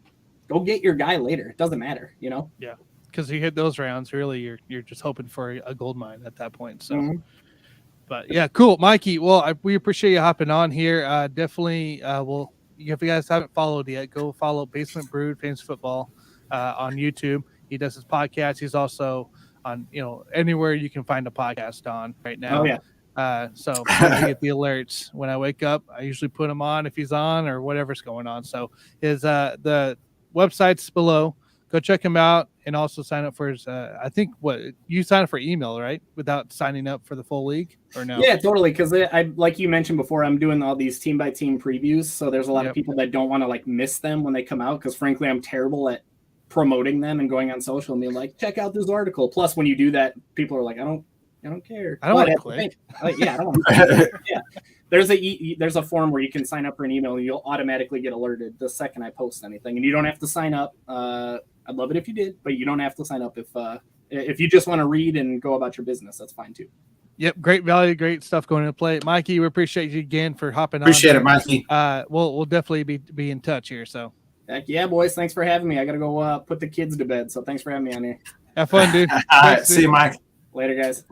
go get your guy later. It doesn't matter, you know?
Yeah. Because you hit those rounds, really, you're just hoping for a gold mine at that point. So, but yeah, cool, Mikey. Well, we appreciate you hopping on here. Definitely, if you guys haven't followed yet, go follow Basement Brewed Fantasy Football on YouTube. He does his podcast. He's also on anywhere you can find a podcast on right now.
Oh yeah.
So I get the alerts when I wake up. I usually put him on if he's on or whatever's going on. So his the website's below. Go check him out and also sign up for his. I think you sign up for email, right? Without signing up for the full league, or no?
Yeah, totally. Because I like you mentioned before, I'm doing all these team by team previews. So there's a lot of people that don't want to like miss them when they come out. Because frankly, I'm terrible at promoting them and going on social and being like, check out this article. Plus, when you do that, people are like, I don't care.
I don't want to click.
I don't want to. Yeah. There's a form where you can sign up for an email and you'll automatically get alerted the second I post anything, and you don't have to sign up. I'd love it if you did, but you don't have to sign up if you just want to read and go about your business. That's fine too.
Yep, great value, great stuff going into play, Mikey. We appreciate you again for hopping on.
Appreciate it, Mikey.
We'll definitely be in touch here. So,
heck yeah, boys. Thanks for having me. I gotta go put the kids to bed. So thanks for having me on here.
Have fun, dude.
All right, see you, Mike.
Later, guys.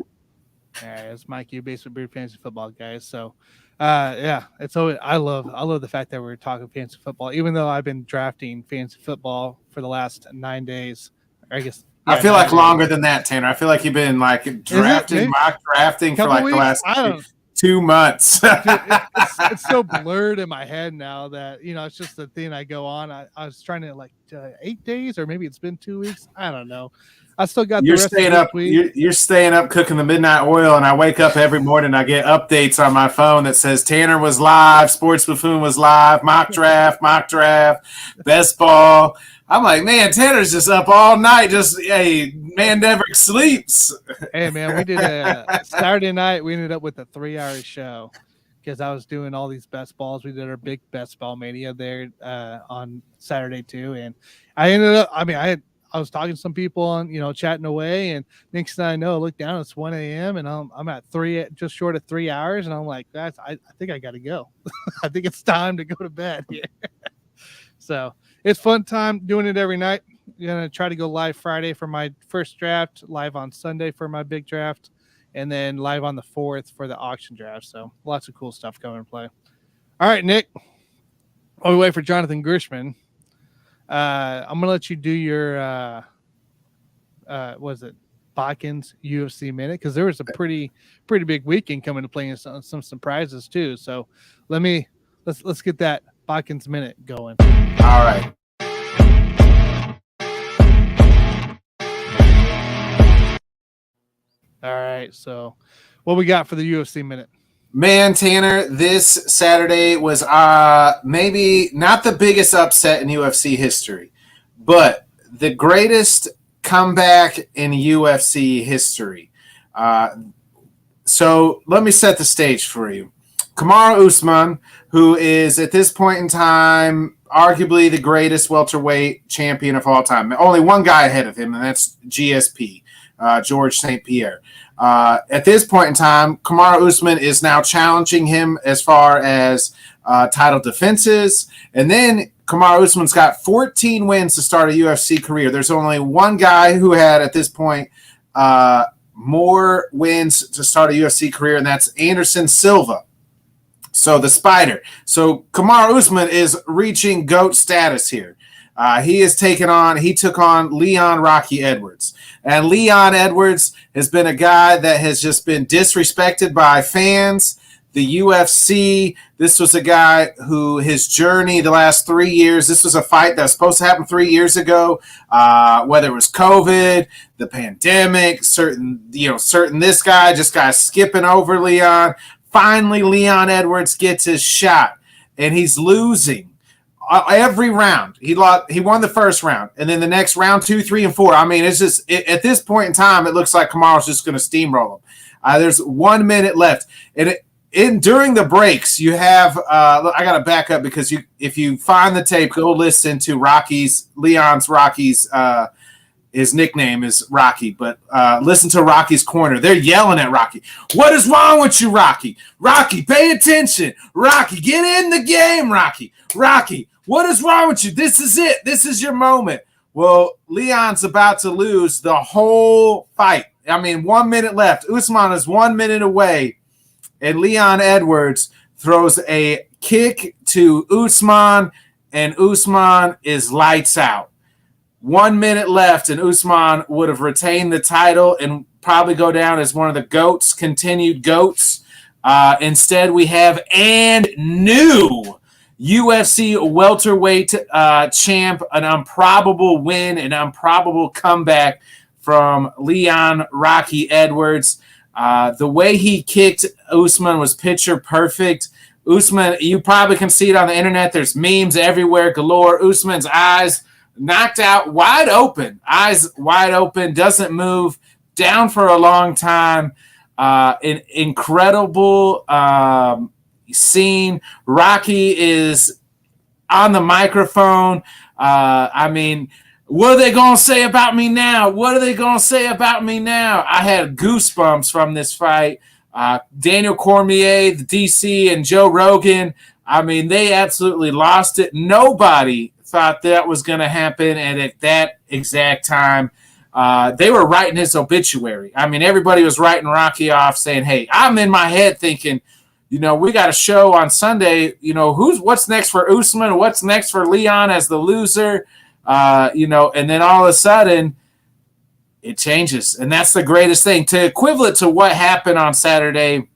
All right, it's Mikey, Basement Brewed Fantasy Football, guys. So, it's always I love the fact that we're talking fantasy football, even though I've been drafting fantasy football for the last 9 days. I guess
I feel like longer than that, Tanner. I feel like you've been like mock drafting for like the last 2 months.
it's so blurred in my head now that it's just the thing I go on. I was trying to 8 days, or maybe it's been 2 weeks. I don't know. I still got
you're staying up cooking the midnight oil, and I wake up every morning. I get updates on my phone that says Tanner was live, Sports Buffoon was live, mock draft, best ball. I'm like, man, Tanner's just up all night. Man never sleeps.
Hey, man, we did a Saturday night. We ended up with a 3-hour show because I was doing all these best balls. We did our big best ball mania there on Saturday too, and I ended up. I was talking to some people on, chatting away, and next thing I know, I look down, it's 1 a.m. and I'm at just short of 3 hours, and I'm like, I think I got to go. I think it's time to go to bed here. So it's fun time doing it every night. I'm gonna try to go live Friday for my first draft, live on Sunday for my big draft, and then live on the 4th for the auction draft. So lots of cool stuff coming to play. All right, Nick. While we wait for Jonathan Grishman, I'm gonna let you do your Bodkins UFC minute, because there was a pretty big weekend coming to play, and some surprises too. So let's get that Bodkins minute going.
All right.
All right. So what we got for the UFC minute?
Man, Tanner, this Saturday was maybe not the biggest upset in UFC history, but the greatest comeback in UFC history. So let me set the stage for you. Kamaru Usman, who is at this point in time arguably the greatest welterweight champion of all time. Only one guy ahead of him, and that's GSP, George St. Pierre. At this point in time, Kamaru Usman is now challenging him as far as title defenses. And then Kamaru Usman's got 14 wins to start a UFC career. There's only one guy who had, at this point, more wins to start a UFC career, and that's Anderson Silva. So the Spider. So Kamaru Usman is reaching GOAT status here. He took on Leon Rocky Edwards. And Leon Edwards has been a guy that has just been disrespected by fans, the UFC. This was a guy who his journey the last 3 years, this was a fight that was supposed to happen 3 years ago, whether it was COVID, the pandemic, certain this guy, just guys skipping over Leon. Finally, Leon Edwards gets his shot, and he's losing. Every round he won the first round, and then the next round 2, 3, and 4. I mean, it's just at this point in time, it looks like Kamaru's just going to steamroll him. There's 1 minute left, and during the breaks, you have. I got to back up because if you find the tape, go listen to Leon's Rocky's. His nickname is Rocky, but listen to Rocky's corner. They're yelling at Rocky. What is wrong with you, Rocky? Rocky, pay attention. Rocky, get in the game, Rocky. Rocky, what is wrong with you? This is it. This is your moment. Well, Leon's about to lose the whole fight. I mean, 1 minute left. Usman is 1 minute away, and Leon Edwards throws a kick to Usman, and Usman is lights out. 1 minute left, and Usman would have retained the title and probably go down as one of the GOATs, continued GOATs. Instead, we have new UFC welterweight champ, an improbable win, an improbable comeback from Leon Rocky Edwards. The way he kicked Usman was picture perfect. Usman, you probably can see it on the internet. There's memes everywhere galore. Usman's eyes knocked out, wide open, eyes wide open, doesn't move, down for a long time. An incredible scene. Rocky is on the microphone. I mean, what are they going to say about me now? What are they going to say about me now? I had goosebumps from this fight. Daniel Cormier, the DC, and Joe Rogan, I mean, they absolutely lost it. Nobody thought that was going to happen, and at that exact time, they were writing his obituary. I mean, everybody was writing Rocky off, saying, hey, I'm in my head thinking, we got a show on Sunday, what's next for Usman, what's next for Leon as the loser, and then all of a sudden, it changes, and that's the greatest thing. To equivalent to what happened on Saturday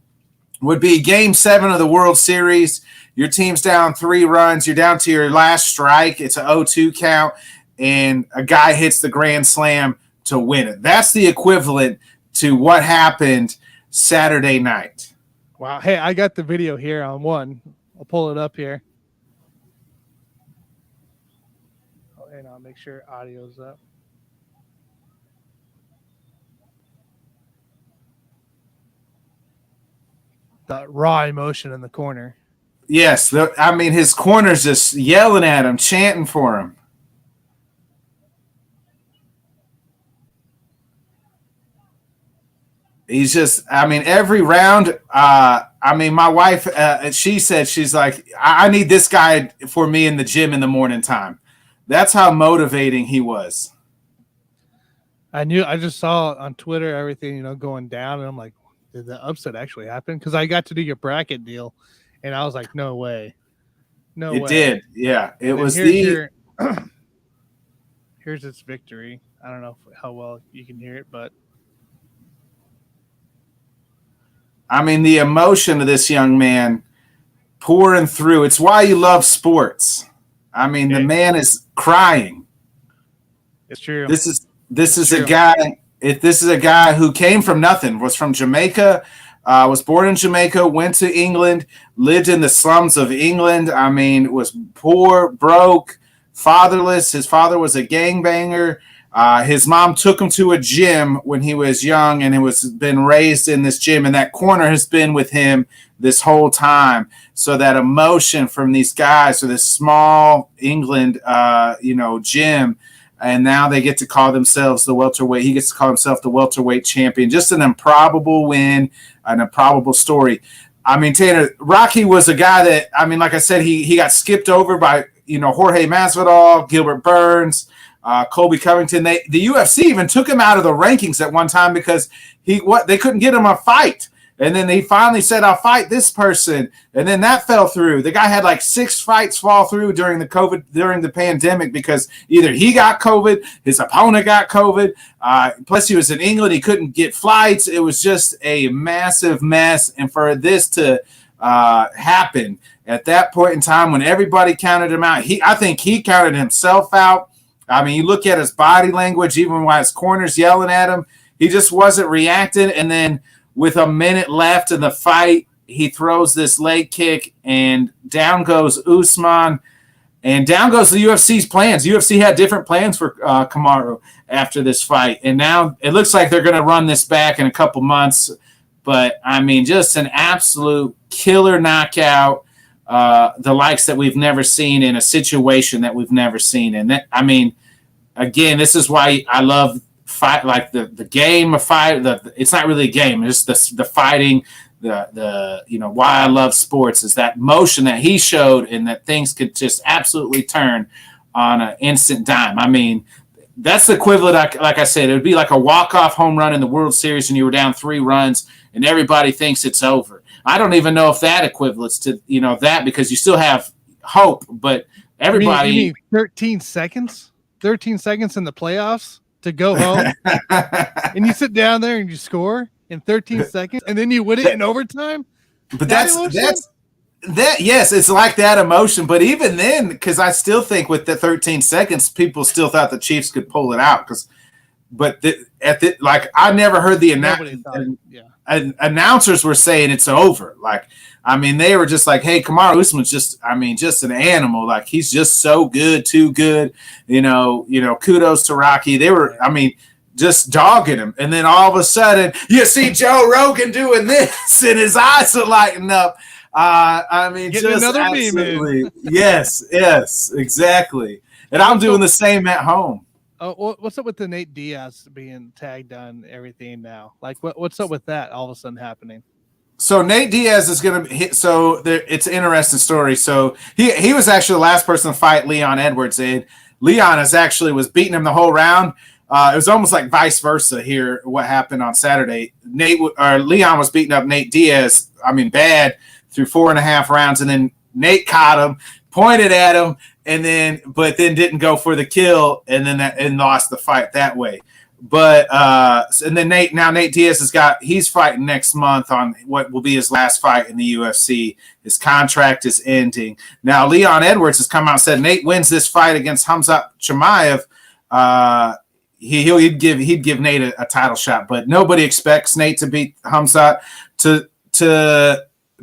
would be Game 7 of the World Series. Your team's down 3 runs. You're down to your last strike. It's an 0-2 count, and a guy hits the grand slam to win it. That's the equivalent to what happened Saturday night.
Wow. Hey, I got the video here on one. I'll pull it up here. And I'll make sure audio's up. The raw emotion in the corner.
Yes, his corner's just yelling at him, chanting for him. He's just, every round, my wife, she said, she's like, I need this guy for me in the gym in the morning time. That's how motivating he was.
I just saw on Twitter everything, going down, and I'm like, did the upset actually happen? Because I got to do your bracket deal. And I was like, no way. No way.
It did. Yeah. It was
here's its victory. I don't know how well you can hear it, but.
The emotion of this young man pouring through. It's why you love sports. The man is crying.
It's true.
This is a guy who came from nothing, was from Jamaica. Was born in Jamaica, went to England, lived in the slums of England. Was poor, broke, fatherless. His father was a gangbanger. His mom took him to a gym when he was young, and been raised in this gym. And that corner has been with him this whole time. So that emotion from these guys, so this small England, gym, and now they get to call themselves the welterweight. He gets to call himself the welterweight champion. Just an improbable win, an improbable story. I mean, Tanner, Rocky was a guy that, I mean, like I said, he got skipped over by, Jorge Masvidal, Gilbert Burns, Colby Covington. The UFC even took him out of the rankings at one time because they couldn't get him a fight. And then he finally said, I'll fight this person. And then that fell through. The guy had like 6 fights fall through during the pandemic because either he got COVID, his opponent got COVID. Plus he was in England. He couldn't get flights. It was just a massive mess. And for this to happen at that point in time when everybody counted him out, I think he counted himself out. I mean, you look at his body language, even while his corner's yelling at him, he just wasn't reacting. And then with a minute left in the fight, he throws this leg kick, and down goes Usman, and down goes the UFC's plans. UFC had different plans for Kamaru after this fight, and now it looks like they're going to run this back in a couple months. But, I mean, just an absolute killer knockout, the likes that we've never seen in a situation that we've never seen. And, that, I mean, again, this is why I love fight, like the game of fight. It's not really a game. It's just the fighting. Why I love sports is that motion that he showed, and that things could just absolutely turn on an instant dime. I mean, that's the equivalent. Like I said, it would be like a walk-off home run in the World Series, and you were down 3 runs, and everybody thinks it's over. I don't even know if that equivalents to that, because you still have hope, but everybody.
You mean 13 seconds? 13 seconds in the playoffs to go home, and you sit down there and you score in 13 seconds, and then you win it in overtime.
But that's yes, it's like that emotion. But even then, because I still think with the 13 seconds, people still thought the Chiefs could pull it out. I never heard the announcers were saying it's over. Like, I mean, they were just like, hey, Kamaru Usman's just an animal. Like, he's just so good, too good. Kudos to Rocky. They were, just dogging him. And then all of a sudden, you see Joe Rogan doing this, and his eyes are lighting up.
Getting
just
another
absolutely. Yes, exactly. And I'm doing the same at home.
Oh, what's up with the Nate Diaz being tagged on everything now? Like, what's up with that all of a sudden happening?
So Nate Diaz is going to hit. So it's an interesting story. So he was actually the last person to fight Leon Edwards, and Leon was beating him the whole round. It was almost like vice versa here. What happened on Saturday? Leon was beating up Nate Diaz. Bad through 4.5 rounds, and then Nate caught him, pointed at him, but then didn't go for the kill, and lost the fight that way. But and then Nate Diaz he's fighting next month on what will be his last fight in the UFC. His contract is ending. Now Leon Edwards has come out and said Nate wins this fight against Khamzat Chimaev. He'd give Nate a title shot, but nobody expects Nate to beat Khamzat. To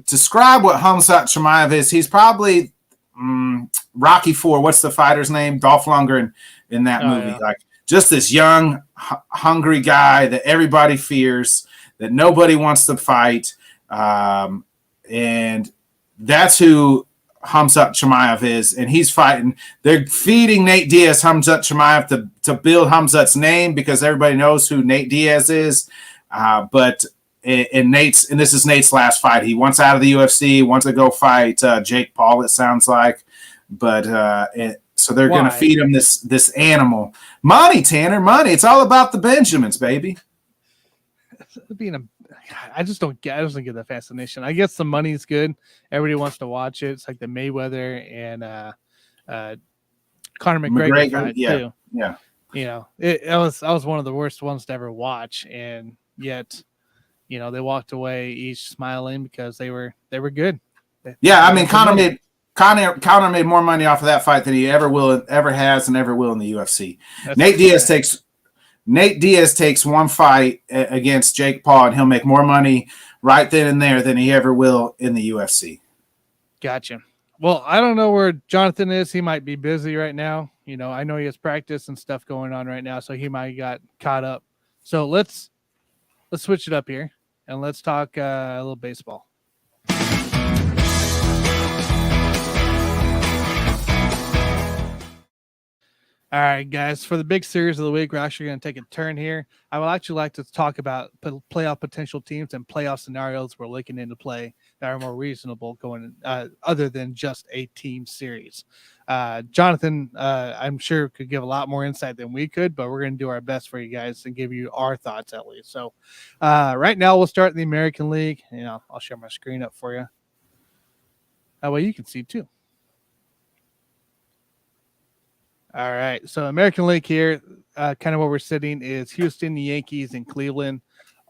describe what Khamzat Chimaev is, he's probably Rocky IV. What's the fighter's name? Dolph Lundgren in that movie. Yeah. Like, just this young, hungry guy that everybody fears, that nobody wants to fight. And that's who Khamzat Chimaev is. And he's fighting. They're feeding Nate Diaz Khamzat Chimaev to build Khamzat's name, because everybody knows who Nate Diaz is. But this is Nate's last fight. He wants out of the UFC, wants to go fight Jake Paul, it sounds like. But so they're going to feed him this animal. Money, Tanner, money. It's all about the Benjamins, baby.
I just don't get the fascination. I guess the money's good. Everybody wants to watch it. It's like the Mayweather and Conor McGregor fight too.
Yeah.
I was one of the worst ones to ever watch, and yet, they walked away each smiling because they were good. Conor
made more money off of that fight than he ever has and ever will in the UFC. Nate Diaz takes one fight against Jake Paul, and he'll make more money right then and there than he ever will in the UFC.
Gotcha. Well, I don't know where Jonathan is. He might be busy right now. I know he has practice and stuff going on right now, so he might got caught up. So let's switch it up here, and let's talk a little baseball. All right, guys. For the big series of the week, we're actually going to take a turn here. I would actually like to talk about playoff potential teams and playoff scenarios we're looking into play that are more reasonable going other than just a team series. Jonathan, I'm sure could give a lot more insight than we could, but we're going to do our best for you guys and give you our thoughts at least. So right now we'll start in the American League. I'll share my screen up for you. That way you can see too. All right. So American League here, kind of where we're sitting is Houston, the Yankees, and Cleveland.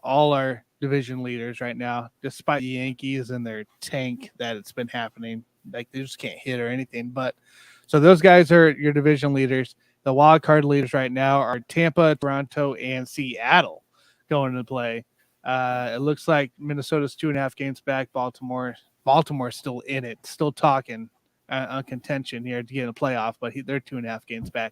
All our division leaders right now, despite the Yankees and their tank that it's been happening. Like they just can't hit or anything. But so those guys are your division leaders. The wild card leaders right now are Tampa, Toronto, and Seattle going into play. It looks like Minnesota's 2.5 games back. Baltimore's still in it, still talking. On contention here to get in a playoff, but they're 2.5 games back.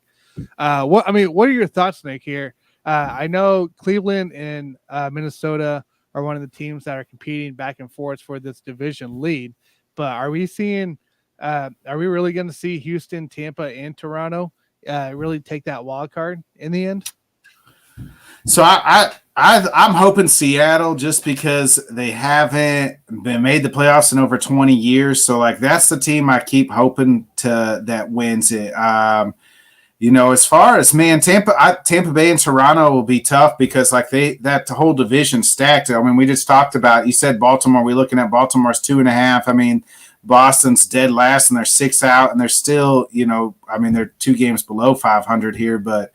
What are your thoughts, Nick? Here, I know Cleveland and Minnesota are one of the teams that are competing back and forth for this division lead. But are we really going to see Houston, Tampa, and Toronto really take that wild card in the end?
So I'm hoping Seattle, just because they haven't been made the playoffs in over 20 years. So like that's the team I keep hoping that wins it. As far as Tampa Bay and Toronto will be tough because like that whole division stacked. I mean, we just talked about, you said Baltimore, we're looking at Baltimore's 2.5. I mean, Boston's dead last and they're 6 out and they're still, they're 2 games below 500 here, but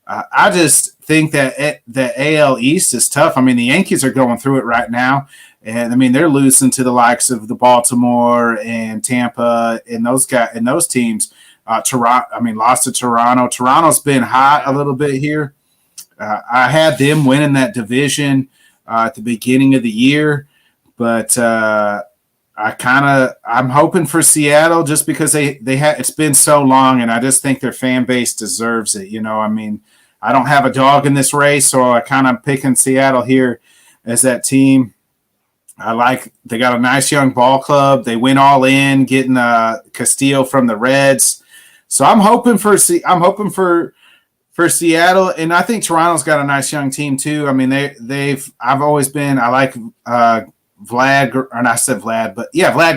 I just think that the AL East is tough. I mean, the Yankees are going through it right now. And, I mean, they're losing to the likes of the Baltimore and Tampa and those teams. Lost to Toronto. Toronto's been hot a little bit here. I had them winning that division at the beginning of the year. But I'm hoping for Seattle just because it's been so long, and I just think their fan base deserves it. I don't have a dog in this race, so I kind of picking Seattle here as that team. They got a nice young ball club. They went all in, getting Castillo from the Reds. So I'm hoping for Seattle, and I think Toronto's got a nice young team too. I mean, I like Vlad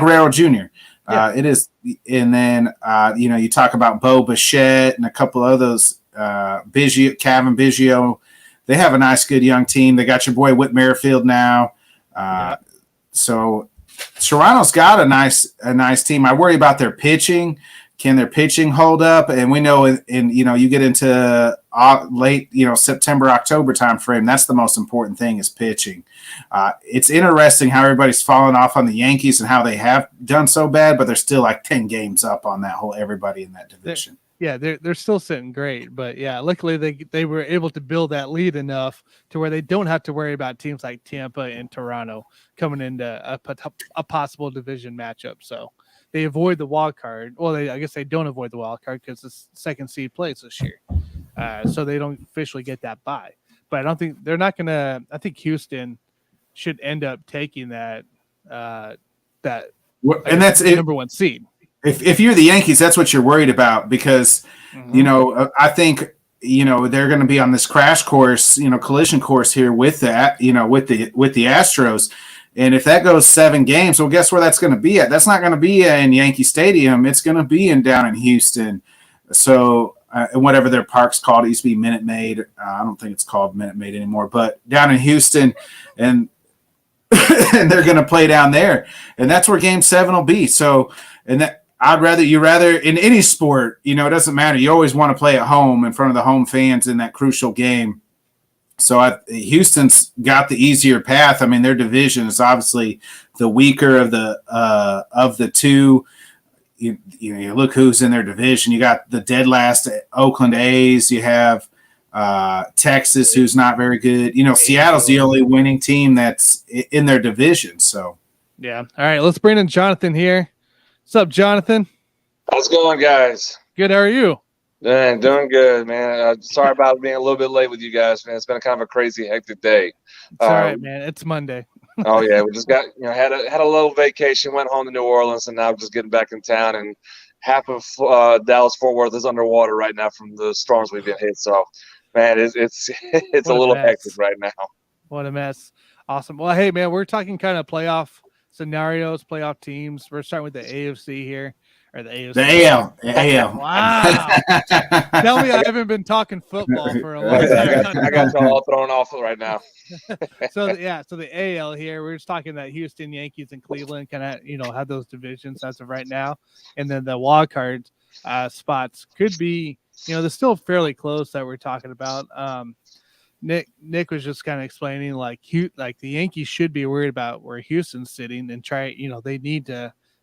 Guerrero Jr. Yeah. It is, and then you talk about Bo Bichette and a couple of those. Kevin Biggio, they have a nice, good young team. They got your boy Whit Merrifield now. So Toronto's got a nice team. I worry about their pitching. Can their pitching hold up? And we know you get into late, September, October timeframe. That's the most important thing is pitching. It's interesting how everybody's fallen off on the Yankees and how they have done so bad, but they're still like 10 games up on everybody in that division.
Yeah, they're still sitting great, but yeah, luckily they were able to build that lead enough to where they don't have to worry about teams like Tampa and Toronto coming into a possible division matchup. So they avoid the wild card. Well, I guess they don't avoid the wild card because the second seed plays this year, so they don't officially get that bye. But I don't think they're not gonna. I think Houston should end up taking that
that's
number 1 seed.
If you're the Yankees, that's what you're worried about because, I think, they're going to be on this crash course, collision course here with that, with the Astros. And if that goes 7 games, well, guess where that's going to be at? That's not going to be in Yankee Stadium. It's going to be down in Houston. So, whatever their park's called, it used to be Minute Maid. I don't think it's called Minute Maid anymore, but down in Houston, and and they're going to play down there. And that's where Game 7 will be. So, and that, I'd rather in any sport, it doesn't matter. You always want to play at home in front of the home fans in that crucial game. So Houston's got the easier path. I mean, their division is obviously the weaker of the two. You look who's in their division. You got the dead last Oakland A's. You have Texas, who's not very good. Seattle's the only winning team that's in their division. So
yeah. All right, let's bring in Jonathan here. What's up, Jonathan?
How's it going, guys?
Good. How are you?
Man, doing good, man. Sorry about being a little bit late with you guys, man. It's been kind of a crazy, hectic day.
It's all right, man. It's Monday.
Oh yeah, we just got had a little vacation, went home to New Orleans, and now I'm just getting back in town. And half of Dallas-Fort Worth is underwater right now from the storms we've been hit. So, man, it's a little hectic right now.
What a mess. Awesome. Well, hey, man, we're talking kind of playoff scenarios, playoff teams. We're starting with the AFC here. Or the AFC.
The AL. The AL.
Wow. Tell me I haven't been talking football for a long time.
I got y'all all thrown off right now.
So the AL here, we're just talking that Houston, Yankees, and Cleveland kind of, have those divisions as of right now. And then the wild card spots could be, they're still fairly close that we're talking about. Nick was just kind of explaining like the Yankees should be worried about where Houston's sitting and try,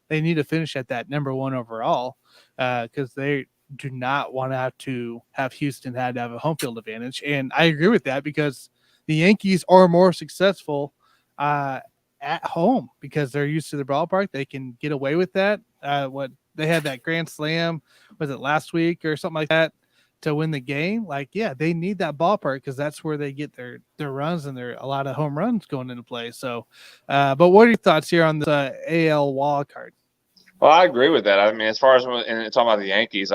they need to finish at that number one overall because they do not want to have Houston had to have a home field advantage. And I agree with that because the Yankees are more successful at home because they're used to the ballpark. They can get away with that. What they had that grand slam, was it last week or something like that, to win the game? Like, yeah, they need that ballpark because that's where they get their runs and a lot of home runs going into play. So, but what are your thoughts here on the AL wild card?
Well, I agree with that. I mean, as far as talking about the Yankees,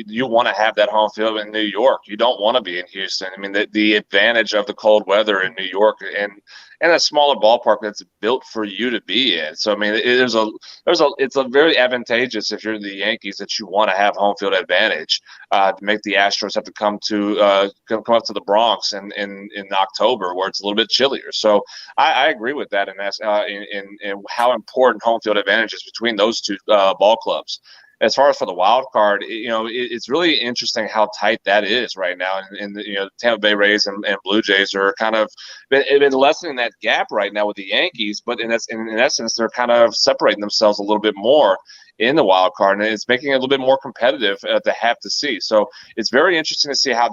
you want to have that home field in New York. You don't want to be in Houston. I mean, the advantage of the cold weather in New York and a smaller ballpark that's built for you to be in. So I mean, it's a very advantageous if you're the Yankees that you want to have home field advantage to make the Astros have to come up to the Bronx in October where it's a little bit chillier. So I agree with that, and that's in how important home field advantage is between those two ball clubs. As far as for the wild card, it's really interesting how tight that is right now. And the Tampa Bay Rays and Blue Jays are kind of been lessening that gap right now with the Yankees. But in essence, they're kind of separating themselves a little bit more in the wild card, and it's making it a little bit more competitive to have to see. So it's very interesting to see how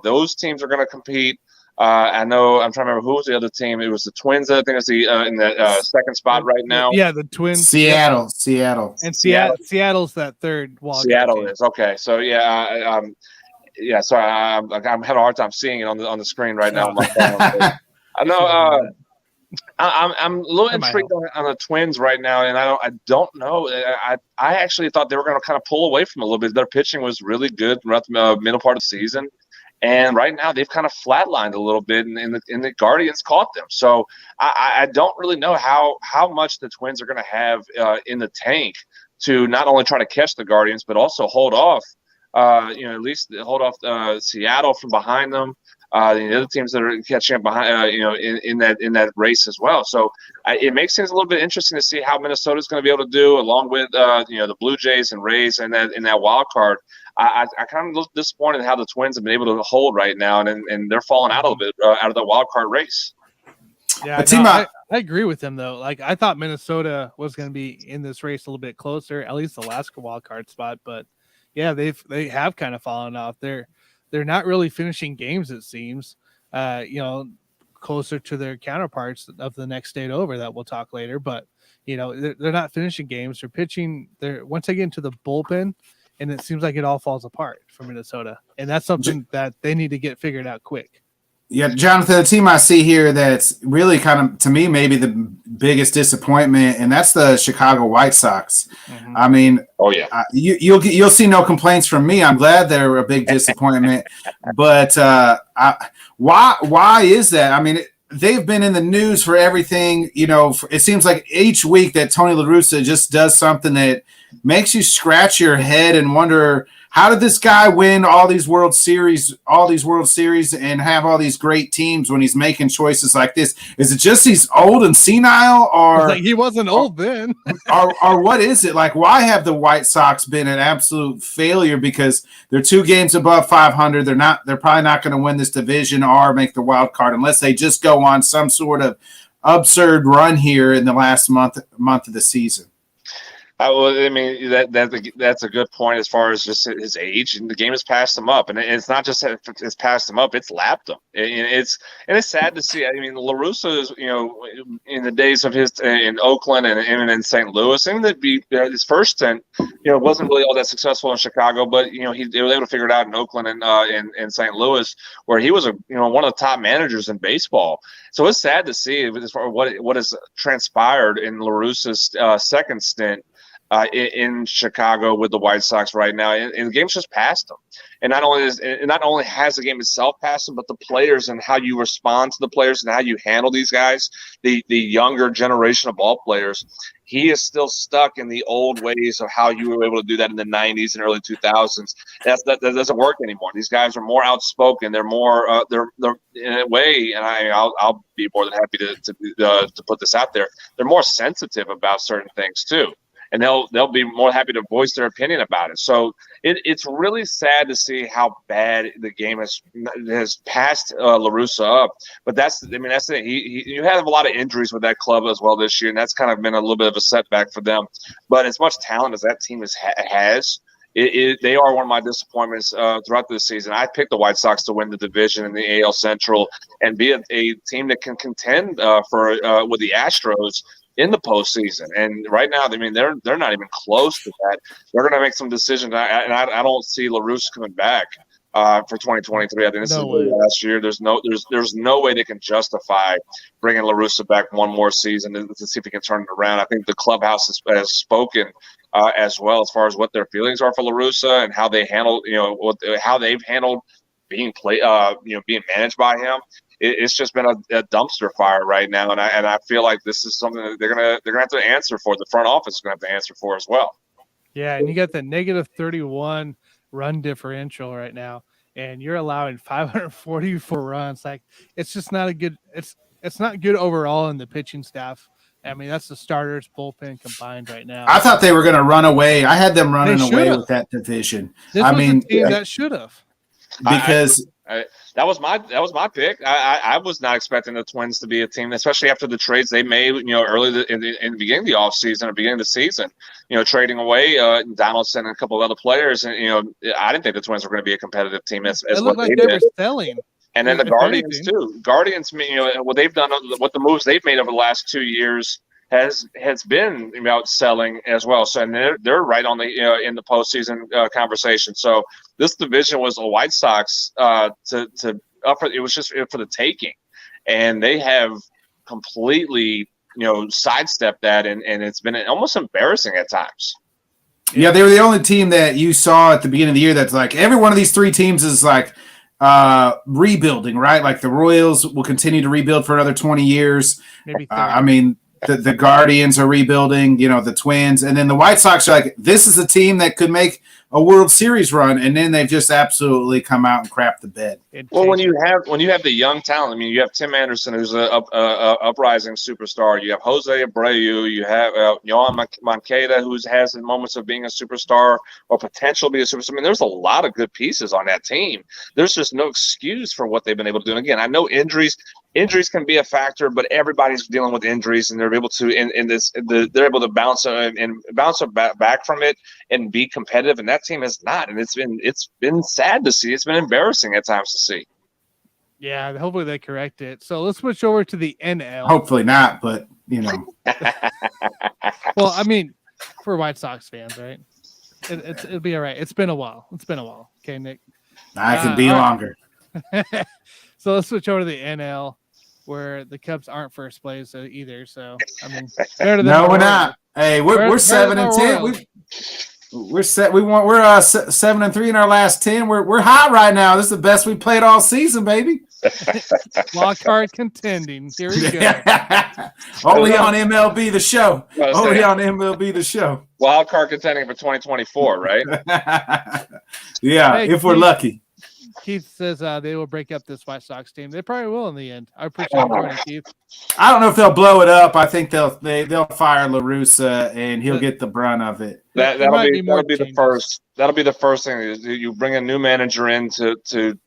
those teams are going to compete. I know I'm trying to remember who was the other team. It was the Twins. I think it's in the second spot right now.
Yeah, the Twins.
Seattle.
And Seattle's that third wild.
Seattle is okay. So yeah, Sorry, I'm having a hard time seeing it on the screen right now on my phone. I know. I'm a little intrigued on the Twins right now, and I don't know. I actually thought they were going to kind of pull away from a little bit. Their pitching was really good throughout the middle part of the season. And right now they've kind of flatlined a little bit, and the Guardians caught them. So I don't really know how much the Twins are going to have in the tank to not only try to catch the Guardians, but also hold off, at least hold off Seattle from behind them. The other teams that are catching up behind, in that race as well. So it makes things a little bit interesting to see how Minnesota is going to be able to do, along with the Blue Jays and Rays in that wild card. I kind of look disappointed how the Twins have been able to hold right now, and they're falling out a little bit out of the wild card race.
Yeah, I agree with him though. Like I thought Minnesota was going to be in this race a little bit closer, at least the last wild card spot. But yeah, they have kind of fallen off. They're not really finishing games, it seems. Closer to their counterparts of the next state over that we'll talk later. But they're not finishing games. They're pitching. Once they get into the bullpen. And it seems like it all falls apart for Minnesota. And that's something that they need to get figured out quick.
Yeah, Jonathan, the team I see here that's really kind of, to me, maybe the biggest disappointment, and that's the Chicago White Sox. Mm-hmm. I mean, you'll see no complaints from me. I'm glad they're a big disappointment. But why is that? I mean, they've been in the news for everything. It seems like each week that Tony La Russa just does something that makes you scratch your head and wonder, how did this guy win all these World Series and have all these great teams when he's making choices like this? Is it just he's old and senile, or
like he wasn't old then?
or what is it? Like, why have the White Sox been an absolute failure? Because they're 2 games above 500. They're probably not going to win this division or make the wild card unless they just go on some sort of absurd run here in the last month of the season.
I mean, that's a good point as far as just his age, and the game has passed him up, and it's not just that it's passed him up; it's lapped him. It's sad to see. I mean, La Russa is, in the days of his in Oakland and in St. Louis, and his first stint, wasn't really all that successful in Chicago, but he was able to figure it out in Oakland and in St. Louis, where he was one of the top managers in baseball. So it's sad to see as far as what has transpired in La Russa's second stint. in Chicago with the White Sox right now, and the game's just passed them. And not only has the game itself passed them, but the players and how you respond to the players and how you handle these guys, the younger generation of ball players. He is still stuck in the old ways of how you were able to do that in the 90s and early 2000s. That doesn't work anymore. These guys are more outspoken. They're more they're in a way, and I'll be more than happy to put this out there. They're more sensitive about certain things too. And they'll be more happy to voice their opinion about it. So it's really sad to see how bad the game has passed La Russa up. But that's it. You have a lot of injuries with that club as well this year, and that's kind of been a little bit of a setback for them. But as much talent as that team has, they are one of my disappointments throughout this season. I picked the White Sox to win the division in the AL Central and be a team that can contend with the Astros in the postseason. And right now, they're not even close to that. They're going to make some decisions, and I don't see La Russa coming back for 2023. I think this is the last year. There's no way they can justify bringing La Russa back one more season to see if he can turn it around. I think the clubhouse has spoken as well as far as what their feelings are for La Russa and how they handle, how they've handled being being managed by him. It's just been a dumpster fire right now, and I feel like this is something that they're gonna have to answer for. The front office is gonna have to answer for as well.
Yeah, and you got the negative 31 run differential right now, and you're allowing 544 runs. Like, it's just not a good. It's not good overall in the pitching staff. I mean, that's the starters, bullpen combined right now.
I thought they were going to run away. I had them running away with that division.
This was a team that should have.
Because
that was my pick. I was not expecting the Twins to be a team, especially after the trades they made, early in the beginning of the offseason or beginning of the season, trading away Donaldson and a couple of other players. And, I didn't think the Twins were going to be a competitive team as
it
what
looked like
they
were
did.
selling.
And then the Guardians too. Guardians, what they've done, what the moves they've made over the last 2 years has been about selling as well. So, and they're right on the in the postseason conversation. So this division was a White Sox it was just for the taking, and they have completely sidestepped that, and it's been almost embarrassing at times.
Yeah, they were the only team that you saw at the beginning of the year that's like every one of these three teams is like rebuilding, right? Like the Royals will continue to rebuild for another 20 years.
Maybe
the Guardians are rebuilding, the Twins, and then the White Sox are like, this is a team that could make a World Series run, and then they've just absolutely come out and crapped the bed.
Well, when you have the young talent, you have Tim Anderson, who's a uprising superstar. You have Jose Abreu. You have Yohan Moncada, who has moments of being a superstar or potential to be a superstar. There's a lot of good pieces on that team. There's just no excuse for what they've been able to do. And again, I know injuries can be a factor, but everybody's dealing with injuries, and they're able to they're able to bounce back from it and be competitive. And that team has not, and it's been sad to see. It's been embarrassing at times to see.
Yeah, hopefully they correct it. So let's switch over to the NL.
Hopefully not, but
Well, for White Sox fans, right? It'll be all right. It's been a while. Okay, Nick.
I could be longer.
So let's switch over to the NL, where the Cubs aren't first place either. So better than
no, we're not. Hey, we're 7-10. We're 7-3 in our last 10. We're hot right now. This is the best we played all season, baby.
Wild card contending. Here we go.
Only on MLB the show. Only on MLB the show.
Wild card contending for 2024, right?
Yeah, hey, if we're lucky.
Keith says they will break up this White Sox team. They probably will in the end. I appreciate it, Keith.
I don't know if they'll blow it up. I think they'll fire La Russa and he'll get the brunt of it.
That'll be the first. That'll be the first thing. You bring a new manager in to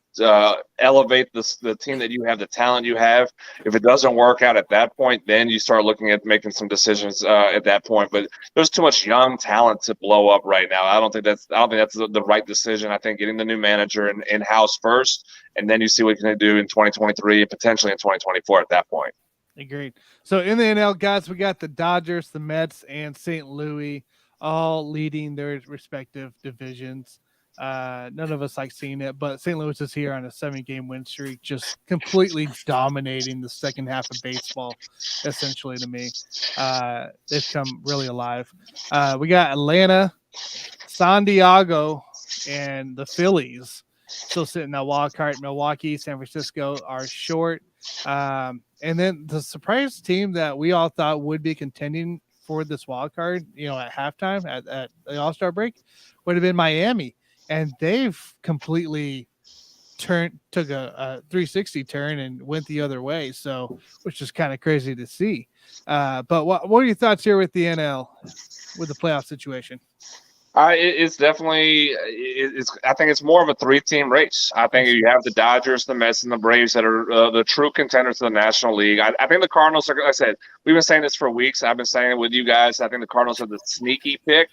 elevate the team that you have, the talent you have. If it doesn't work out at that point, then you start looking at making some decisions at that point. But there's too much young talent to blow up right now. I don't think that's the right decision. I think getting the new manager in house first, and then you see what you can do in 2023, potentially in 2024 at that point.
Agreed. So in the NL, guys, we got the Dodgers, the Mets, and St. Louis all leading their respective divisions. None of us like seeing it, but St. Louis is here on a 7-game win streak, just completely dominating the second half of baseball, essentially, to me. They've come really alive. We got Atlanta, San Diego, and the Phillies still sitting in that wild card. Milwaukee, San Francisco are short. And then the surprise team that we all thought would be contending for this wild card, at halftime at the All-Star break, would have been Miami. And they've completely took a 360 turn and went the other way. So, which is kind of crazy to see. But what are your thoughts here with the NL, with the playoff situation?
It's definitely. I think it's more of a 3-team race. I think you have the Dodgers, the Mets, and the Braves that are the true contenders to the National League. I think the Cardinals are. Like I said, we've been saying this for weeks. I've been saying it with you guys. I think the Cardinals are the sneaky pick.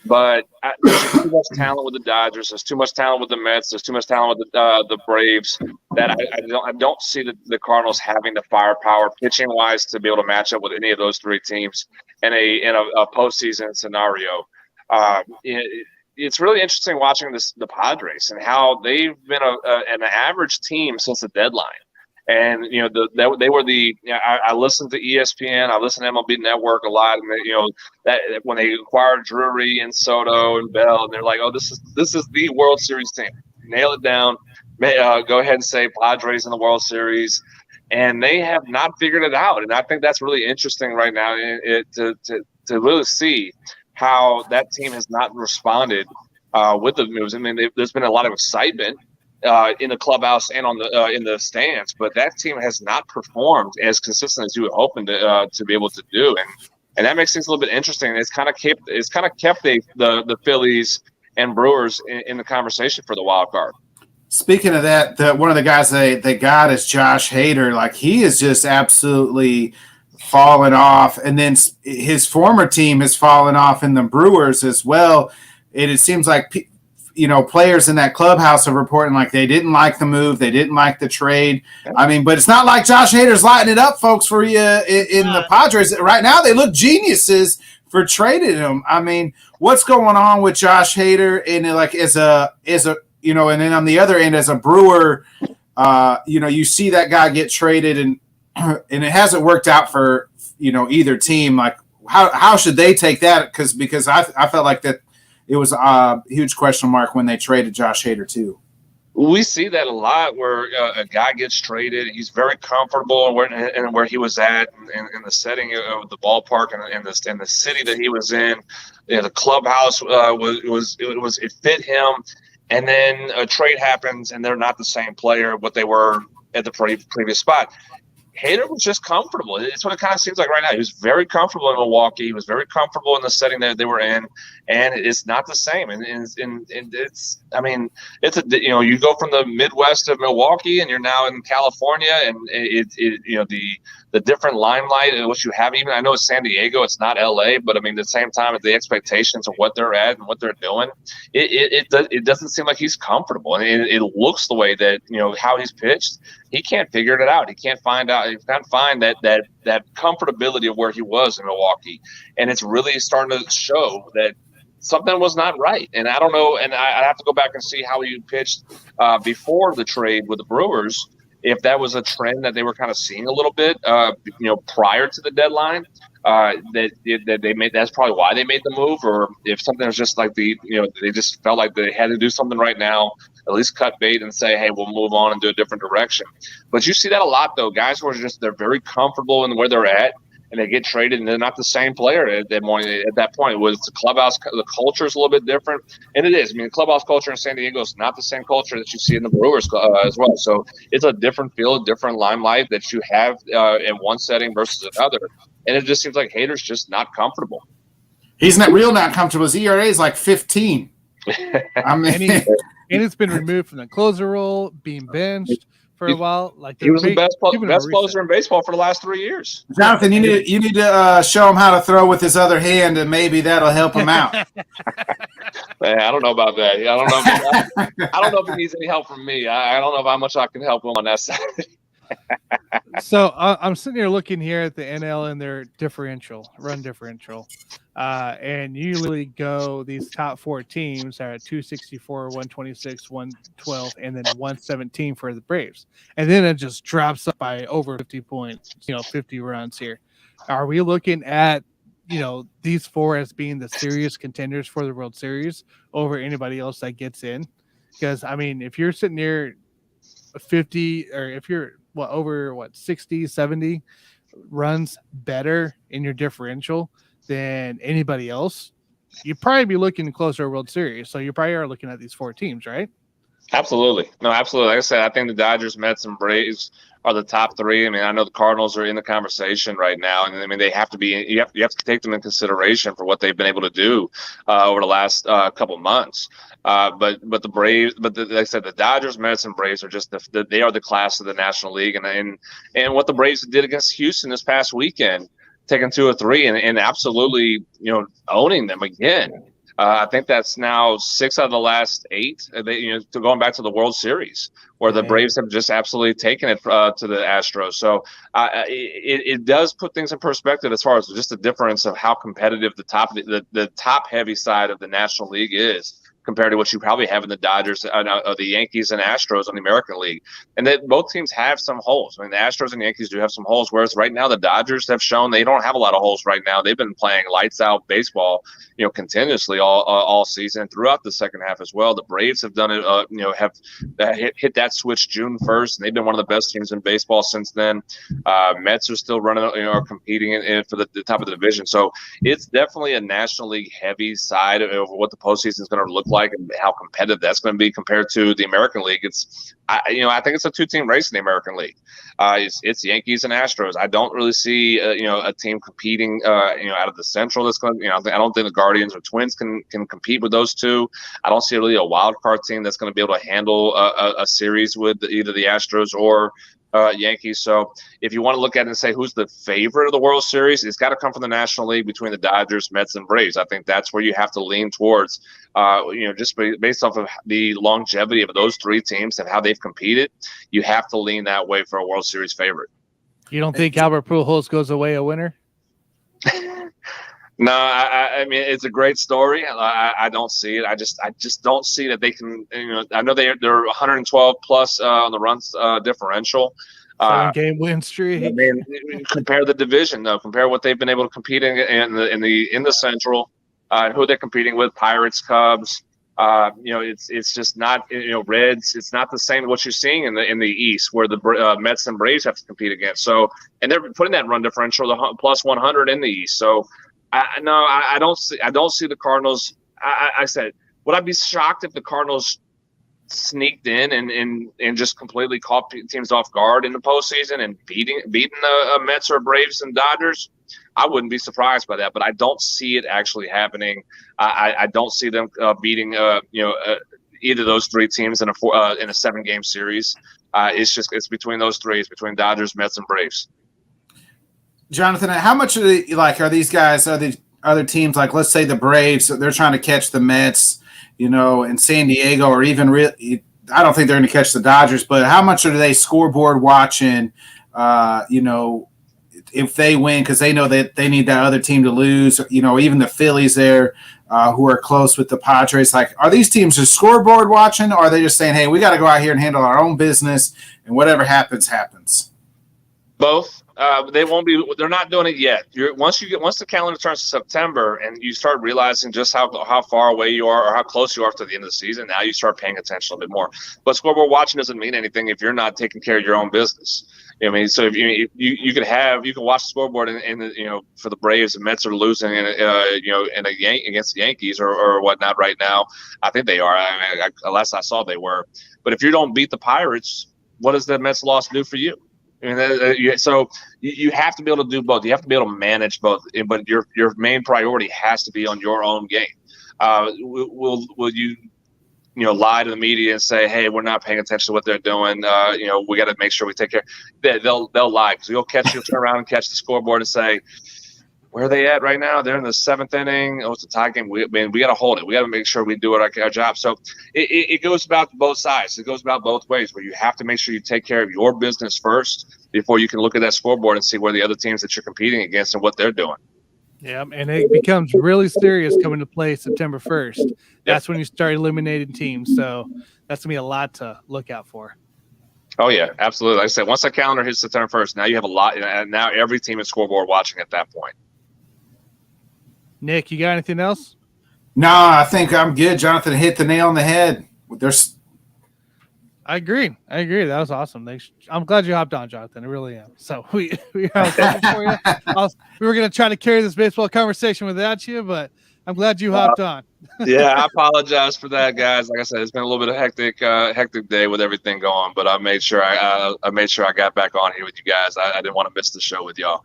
But there's too much talent with the Dodgers. There's too much talent with the Mets. There's too much talent with the Braves that I don't see the Cardinals having the firepower pitching wise to be able to match up with any of those 3 teams in a postseason scenario. It's really interesting watching the Padres and how they've been an average team since the deadline. And they were I listened to ESPN, I listened to MLB Network a lot, and that when they acquired Drury and Soto and Bell, and they're like, oh, this is the World Series team. Nail it down. Go ahead and say Padres in the World Series, and they have not figured it out. And I think that's really interesting right now to really see how that team has not responded with the moves. I mean, there's been a lot of excitement in the clubhouse and on the in the stands, but that team has not performed as consistent as you were hoping to be able to do, and that makes things a little bit interesting. It's kind of kept the Phillies and Brewers in the conversation for the wild card.
Speaking of that, one of the guys they got is Josh Hayder. Like, he is just absolutely fallen off, and then his former team has fallen off in the Brewers as well. It seems like players in that clubhouse are reporting like they didn't like the move, they didn't like the trade. I mean, but it's not like Josh Hader's lighting it up, folks, for you in the Padres right now. They look geniuses for trading him. I mean, what's going on with Josh Hayder? And like as a and then on the other end as a Brewer, you see that guy get traded and it hasn't worked out for either team. Like how should they take that? Because I felt like that. It was a huge question mark when they traded Josh Hayder too.
We see that a lot where a guy gets traded. He's very comfortable where he was at in the setting of the ballpark and the city that he was in. The clubhouse it fit him, and then a trade happens and they're not the same player what they were at the previous spot. Hayder was just comfortable. It's what it kind of seems like right now. He was very comfortable in Milwaukee. He was very comfortable in the setting that they were in, and it's not the same. And it's, I mean, it's you go from the Midwest of Milwaukee, and you're now in California, and the different limelight and what you have. Even I know it's San Diego, it's not LA, but I mean, at the same time, the expectations of what they're at and what they're doing, it doesn't seem like he's comfortable, and it looks the way that how he's pitched. He can't figure it out. He can't find out. He can't find that comfortability of where he was in Milwaukee, and it's really starting to show that something was not right. And I don't know. And I have to go back and see how he pitched before the trade with the Brewers. If that was a trend that they were kind of seeing a little bit, prior to the deadline, that they made. That's probably why they made the move. Or if something was just like they just felt like they had to do something right now. At least cut bait and say, hey, we'll move on and do a different direction. But you see that a lot, though. Guys who are they're very comfortable in where they're at, and they get traded, and they're not the same player at that point. It was the clubhouse, the culture is a little bit different, and it is. I mean, the clubhouse culture in San Diego is not the same culture that you see in the Brewers as well. So it's a different feel, different limelight that you have in one setting versus another, and it just seems like Hayder's just not comfortable.
He's not comfortable. His ERA is like 15. I mean.
And it's been removed from the closer role, being benched for a while. Like
he was the best closer in baseball for the last 3 years.
Jonathan, you need to show him how to throw with his other hand, and maybe that'll help him out.
Man, I don't know about that. I don't know if he needs any help from me. I don't know how much I can help him on that side.
So I'm sitting here looking here at the NL and their run differential. And usually go these top 4 teams are at 264, 126, 112, and then 117 for the Braves. And then it just drops up by over 50 points, 50 runs here. Are we looking at, these 4 as being the serious contenders for the World Series over anybody else that gets in? Because, I mean, if you're sitting near 50 or if you're over 60, 70 runs better in your differential than anybody else, you'd probably be looking closer to World Series. So you probably are looking at these 4 teams, right?
Absolutely. No, absolutely. Like I said, I think the Dodgers, Mets, and Braves are the top 3. I mean, I know the Cardinals are in the conversation right now, and I mean they have to be. You have to take them in consideration for what they've been able to do over the last couple months. But the Braves, like I said, the Dodgers, Mets, and Braves are just they are the class of the National League, and what the Braves did against Houston this past weekend, taking 2 or 3 and absolutely owning them again. I think that's now 6 out of the last 8. Going back to the World Series, where the Braves have just absolutely taken it to the Astros. So it does put things in perspective as far as just the difference of how competitive the top heavy side of the National League is compared to what you probably have in the Dodgers, the Yankees and Astros on the American League. And that both teams have some holes. I mean, the Astros and Yankees do have some holes, whereas right now the Dodgers have shown they don't have a lot of holes right now. They've been playing lights out baseball, continuously all season and throughout the second half as well. The Braves have done it, have hit that switch June 1st, and they've been one of the best teams in baseball since then. Mets are still running, are competing for the top of the division. So it's definitely a National League heavy side of what the postseason is going to look like and how competitive that's going to be compared to the American League. I think it's a 2-team race in the American League. It's Yankees and Astros. I don't really see a team competing out of the Central that's going to, I don't think the Guardians or Twins can compete with those 2. I don't see really a wild card team that's going to be able to handle a series with either the Astros or Yankees. So if you want to look at it and say who's the favorite of the World Series, it's got to come from the National League between the Dodgers, Mets, and Braves. I think that's where you have to lean towards, just based off of the longevity of those 3 teams and how they've competed. You have to lean that way for a World Series favorite. You
don't think Albert Pujols goes away a winner?
No, I mean it's a great story. I don't see it. I just don't see that they can. I know they're 112 plus on the runs differential.
7-game win streak.
I mean, compare the division though. Compare what they've been able to compete in the Central. Who they're competing with: Pirates, Cubs. It's just not. Reds. It's not the same as what you're seeing in the East, where the Mets and Braves have to compete against. So, and they're putting that run differential the plus 100 in the East. So. I don't see the Cardinals. I said, would I be shocked if the Cardinals sneaked in and just completely caught teams off guard in the postseason and beating the Mets or Braves and Dodgers? I wouldn't be surprised by that, but I don't see it actually happening. I don't see them beating either of those 3 teams in a 7-game series. It's between those 3. It's between Dodgers, Mets, and Braves.
Jonathan, how much are these guys, are the other teams, like let's say the Braves, they're trying to catch the Mets, in San Diego, or even I don't think they're going to catch the Dodgers, but how much are they scoreboard watching, if they win, because they know that they need that other team to lose, even the Phillies there who are close with the Padres. Like, are these teams just scoreboard watching, or are they just saying, hey, we got to go out here and handle our own business and whatever happens, happens?
Both. They won't be. They're not doing it yet. Once the calendar turns to September and you start realizing just how far away you are or how close you are to the end of the season, now you start paying attention a little bit more. But scoreboard watching doesn't mean anything if you're not taking care of your own business. So if you can watch the scoreboard and for the Braves and Mets are losing against the Yankees or whatnot right now. I think they are. Last I saw they were. But if you don't beat the Pirates, what does the Mets loss do for you? So you have to be able to do both. You have to be able to manage both, but your main priority has to be on your own game. Will you lie to the media and say, hey, we're not paying attention to what they're doing? We got to make sure we take care. They'll lie, because you'll turn around and catch the scoreboard and say, where are they at right now? They're in the 7th inning. Oh, it's a tie game. We got to hold it. We got to make sure we do our job. So it goes about both sides. It goes about both ways, where you have to make sure you take care of your business first before you can look at that scoreboard and see where the other teams that you're competing against and what they're doing.
Yeah, and it becomes really serious coming to play September 1st. That's when you start eliminating teams. So that's going to be a lot to look out for.
Oh, yeah, absolutely. Like I said, once the calendar hits September 1st, now you have a lot. And now every team is scoreboard watching at that point.
Nick, you got anything else?
No, I think I'm good. Jonathan hit the nail on the head.
I agree. That was awesome. I'm glad you hopped on, Jonathan. I really am. So we are looking for you. We were going to try to carry this baseball conversation without you, but I'm glad you hopped on.
Yeah, I apologize for that, guys. Like I said, it's been a little bit of hectic day with everything going, but I made sure I got back on here with you guys. I didn't want to miss the show with y'all.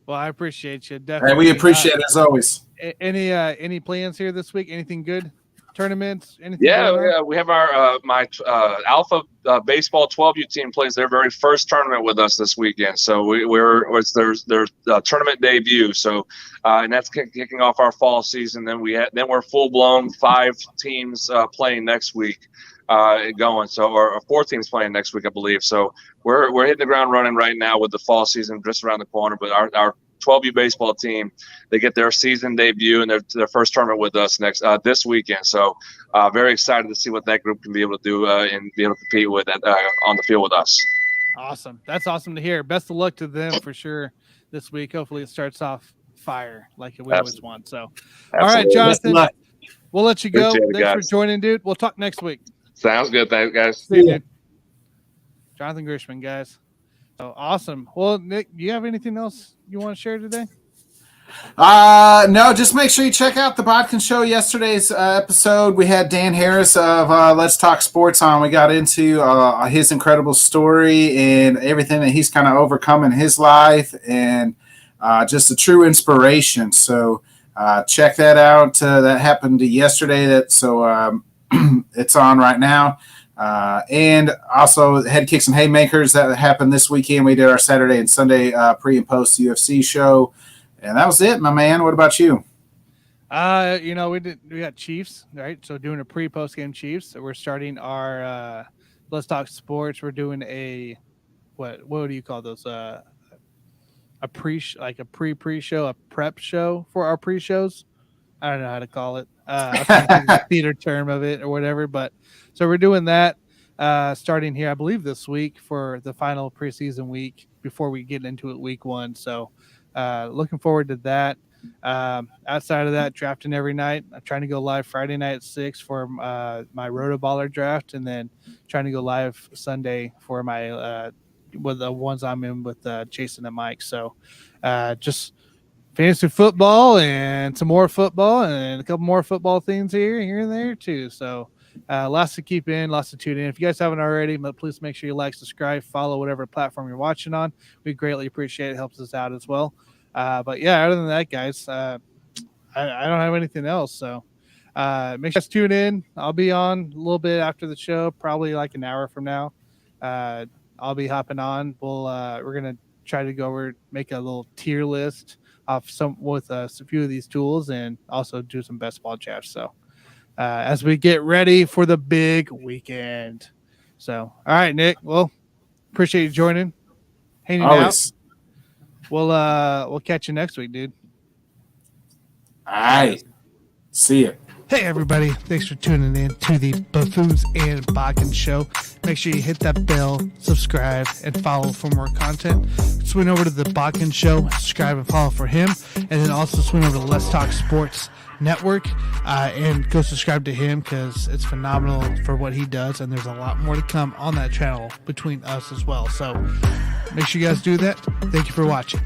Well, I appreciate you. Definitely.
And we appreciate it as always.
Any plans here this week? Anything good? Tournaments? Anything?
Yeah, we have our my Alpha baseball 12U team plays their very first tournament with us this weekend. So it's their tournament debut. So and that's kicking off our fall season. Then we're full blown 5 teams playing next week. Going or 4 teams playing next week, I believe. So we're hitting the ground running right now with the fall season just around the corner. But our 12U baseball team, they get their season debut and their first tournament with us this weekend. So very excited to see what that group can be able to do and be able to compete with on the field with us.
Awesome. That's awesome to hear. Best of luck to them for sure this week. Hopefully it starts off fire like we always want. So,
Absolutely.
All right, Jonathan, we'll let you go.
Appreciate it,
Thanks for joining, dude. We'll talk next week.
Sounds good. Thanks, guys.
See you, dude. Jonathan Grishman, guys. So awesome. Well, Nick, do you have anything else you want to share today?
No, just make sure you check out the Bodkins show. Yesterday's episode, we had Dan Harris of Let's Talk Sports on. We got into his incredible story and everything that he's kind of overcome in his life, and just a true inspiration. So check that out. That happened yesterday. It's on right now. And also head kicks and haymakers that happened this weekend. We did our Saturday and Sunday pre and post UFC show, and that was it, my man. What about you?
We got Chiefs, right? So doing a pre-post game Chiefs. So we're starting our Let's Talk Sports. We're doing a what do you call those? A pre-show, a prep show for our pre-shows. I don't know how to call it. The theater term of it or whatever. But so we're doing that starting here, I believe, this week for the final preseason week before we get into it week 1. So looking forward to that. Outside of that, drafting every night. I'm trying to go live Friday night at 6 for my Rotoballer draft, and then trying to go live Sunday for my with the ones I'm in with Jason and Mike. So just fantasy football and some more football and a couple more football things here and there too. So lots to keep in, lots to tune in. If you guys haven't already, please make sure you like, subscribe, follow whatever platform you're watching on. We greatly appreciate it. It helps us out as well. But yeah, other than that, guys, I don't have anything else. So make sure you tune in. I'll be on a little bit after the show, probably like an hour from now. I'll be hopping on. We're gonna try to go over, make a little tier list of a few of these tools, and also do some best ball drafts. So as we get ready for the big weekend. So all right, Nick. Well, appreciate you joining, hanging out. We'll catch you next week, dude.
All right. See ya.
Hey, everybody. Thanks for tuning in to the Buffoons and Bodkins show. Make sure you hit that bell, subscribe, and follow for more content. Swing over to the Bodkins show, subscribe and follow for him. And then also swing over to Let's Talk Sports Network and go subscribe to him because it's phenomenal for what he does. And there's a lot more to come on that channel between us as well. So make sure you guys do that. Thank you for watching.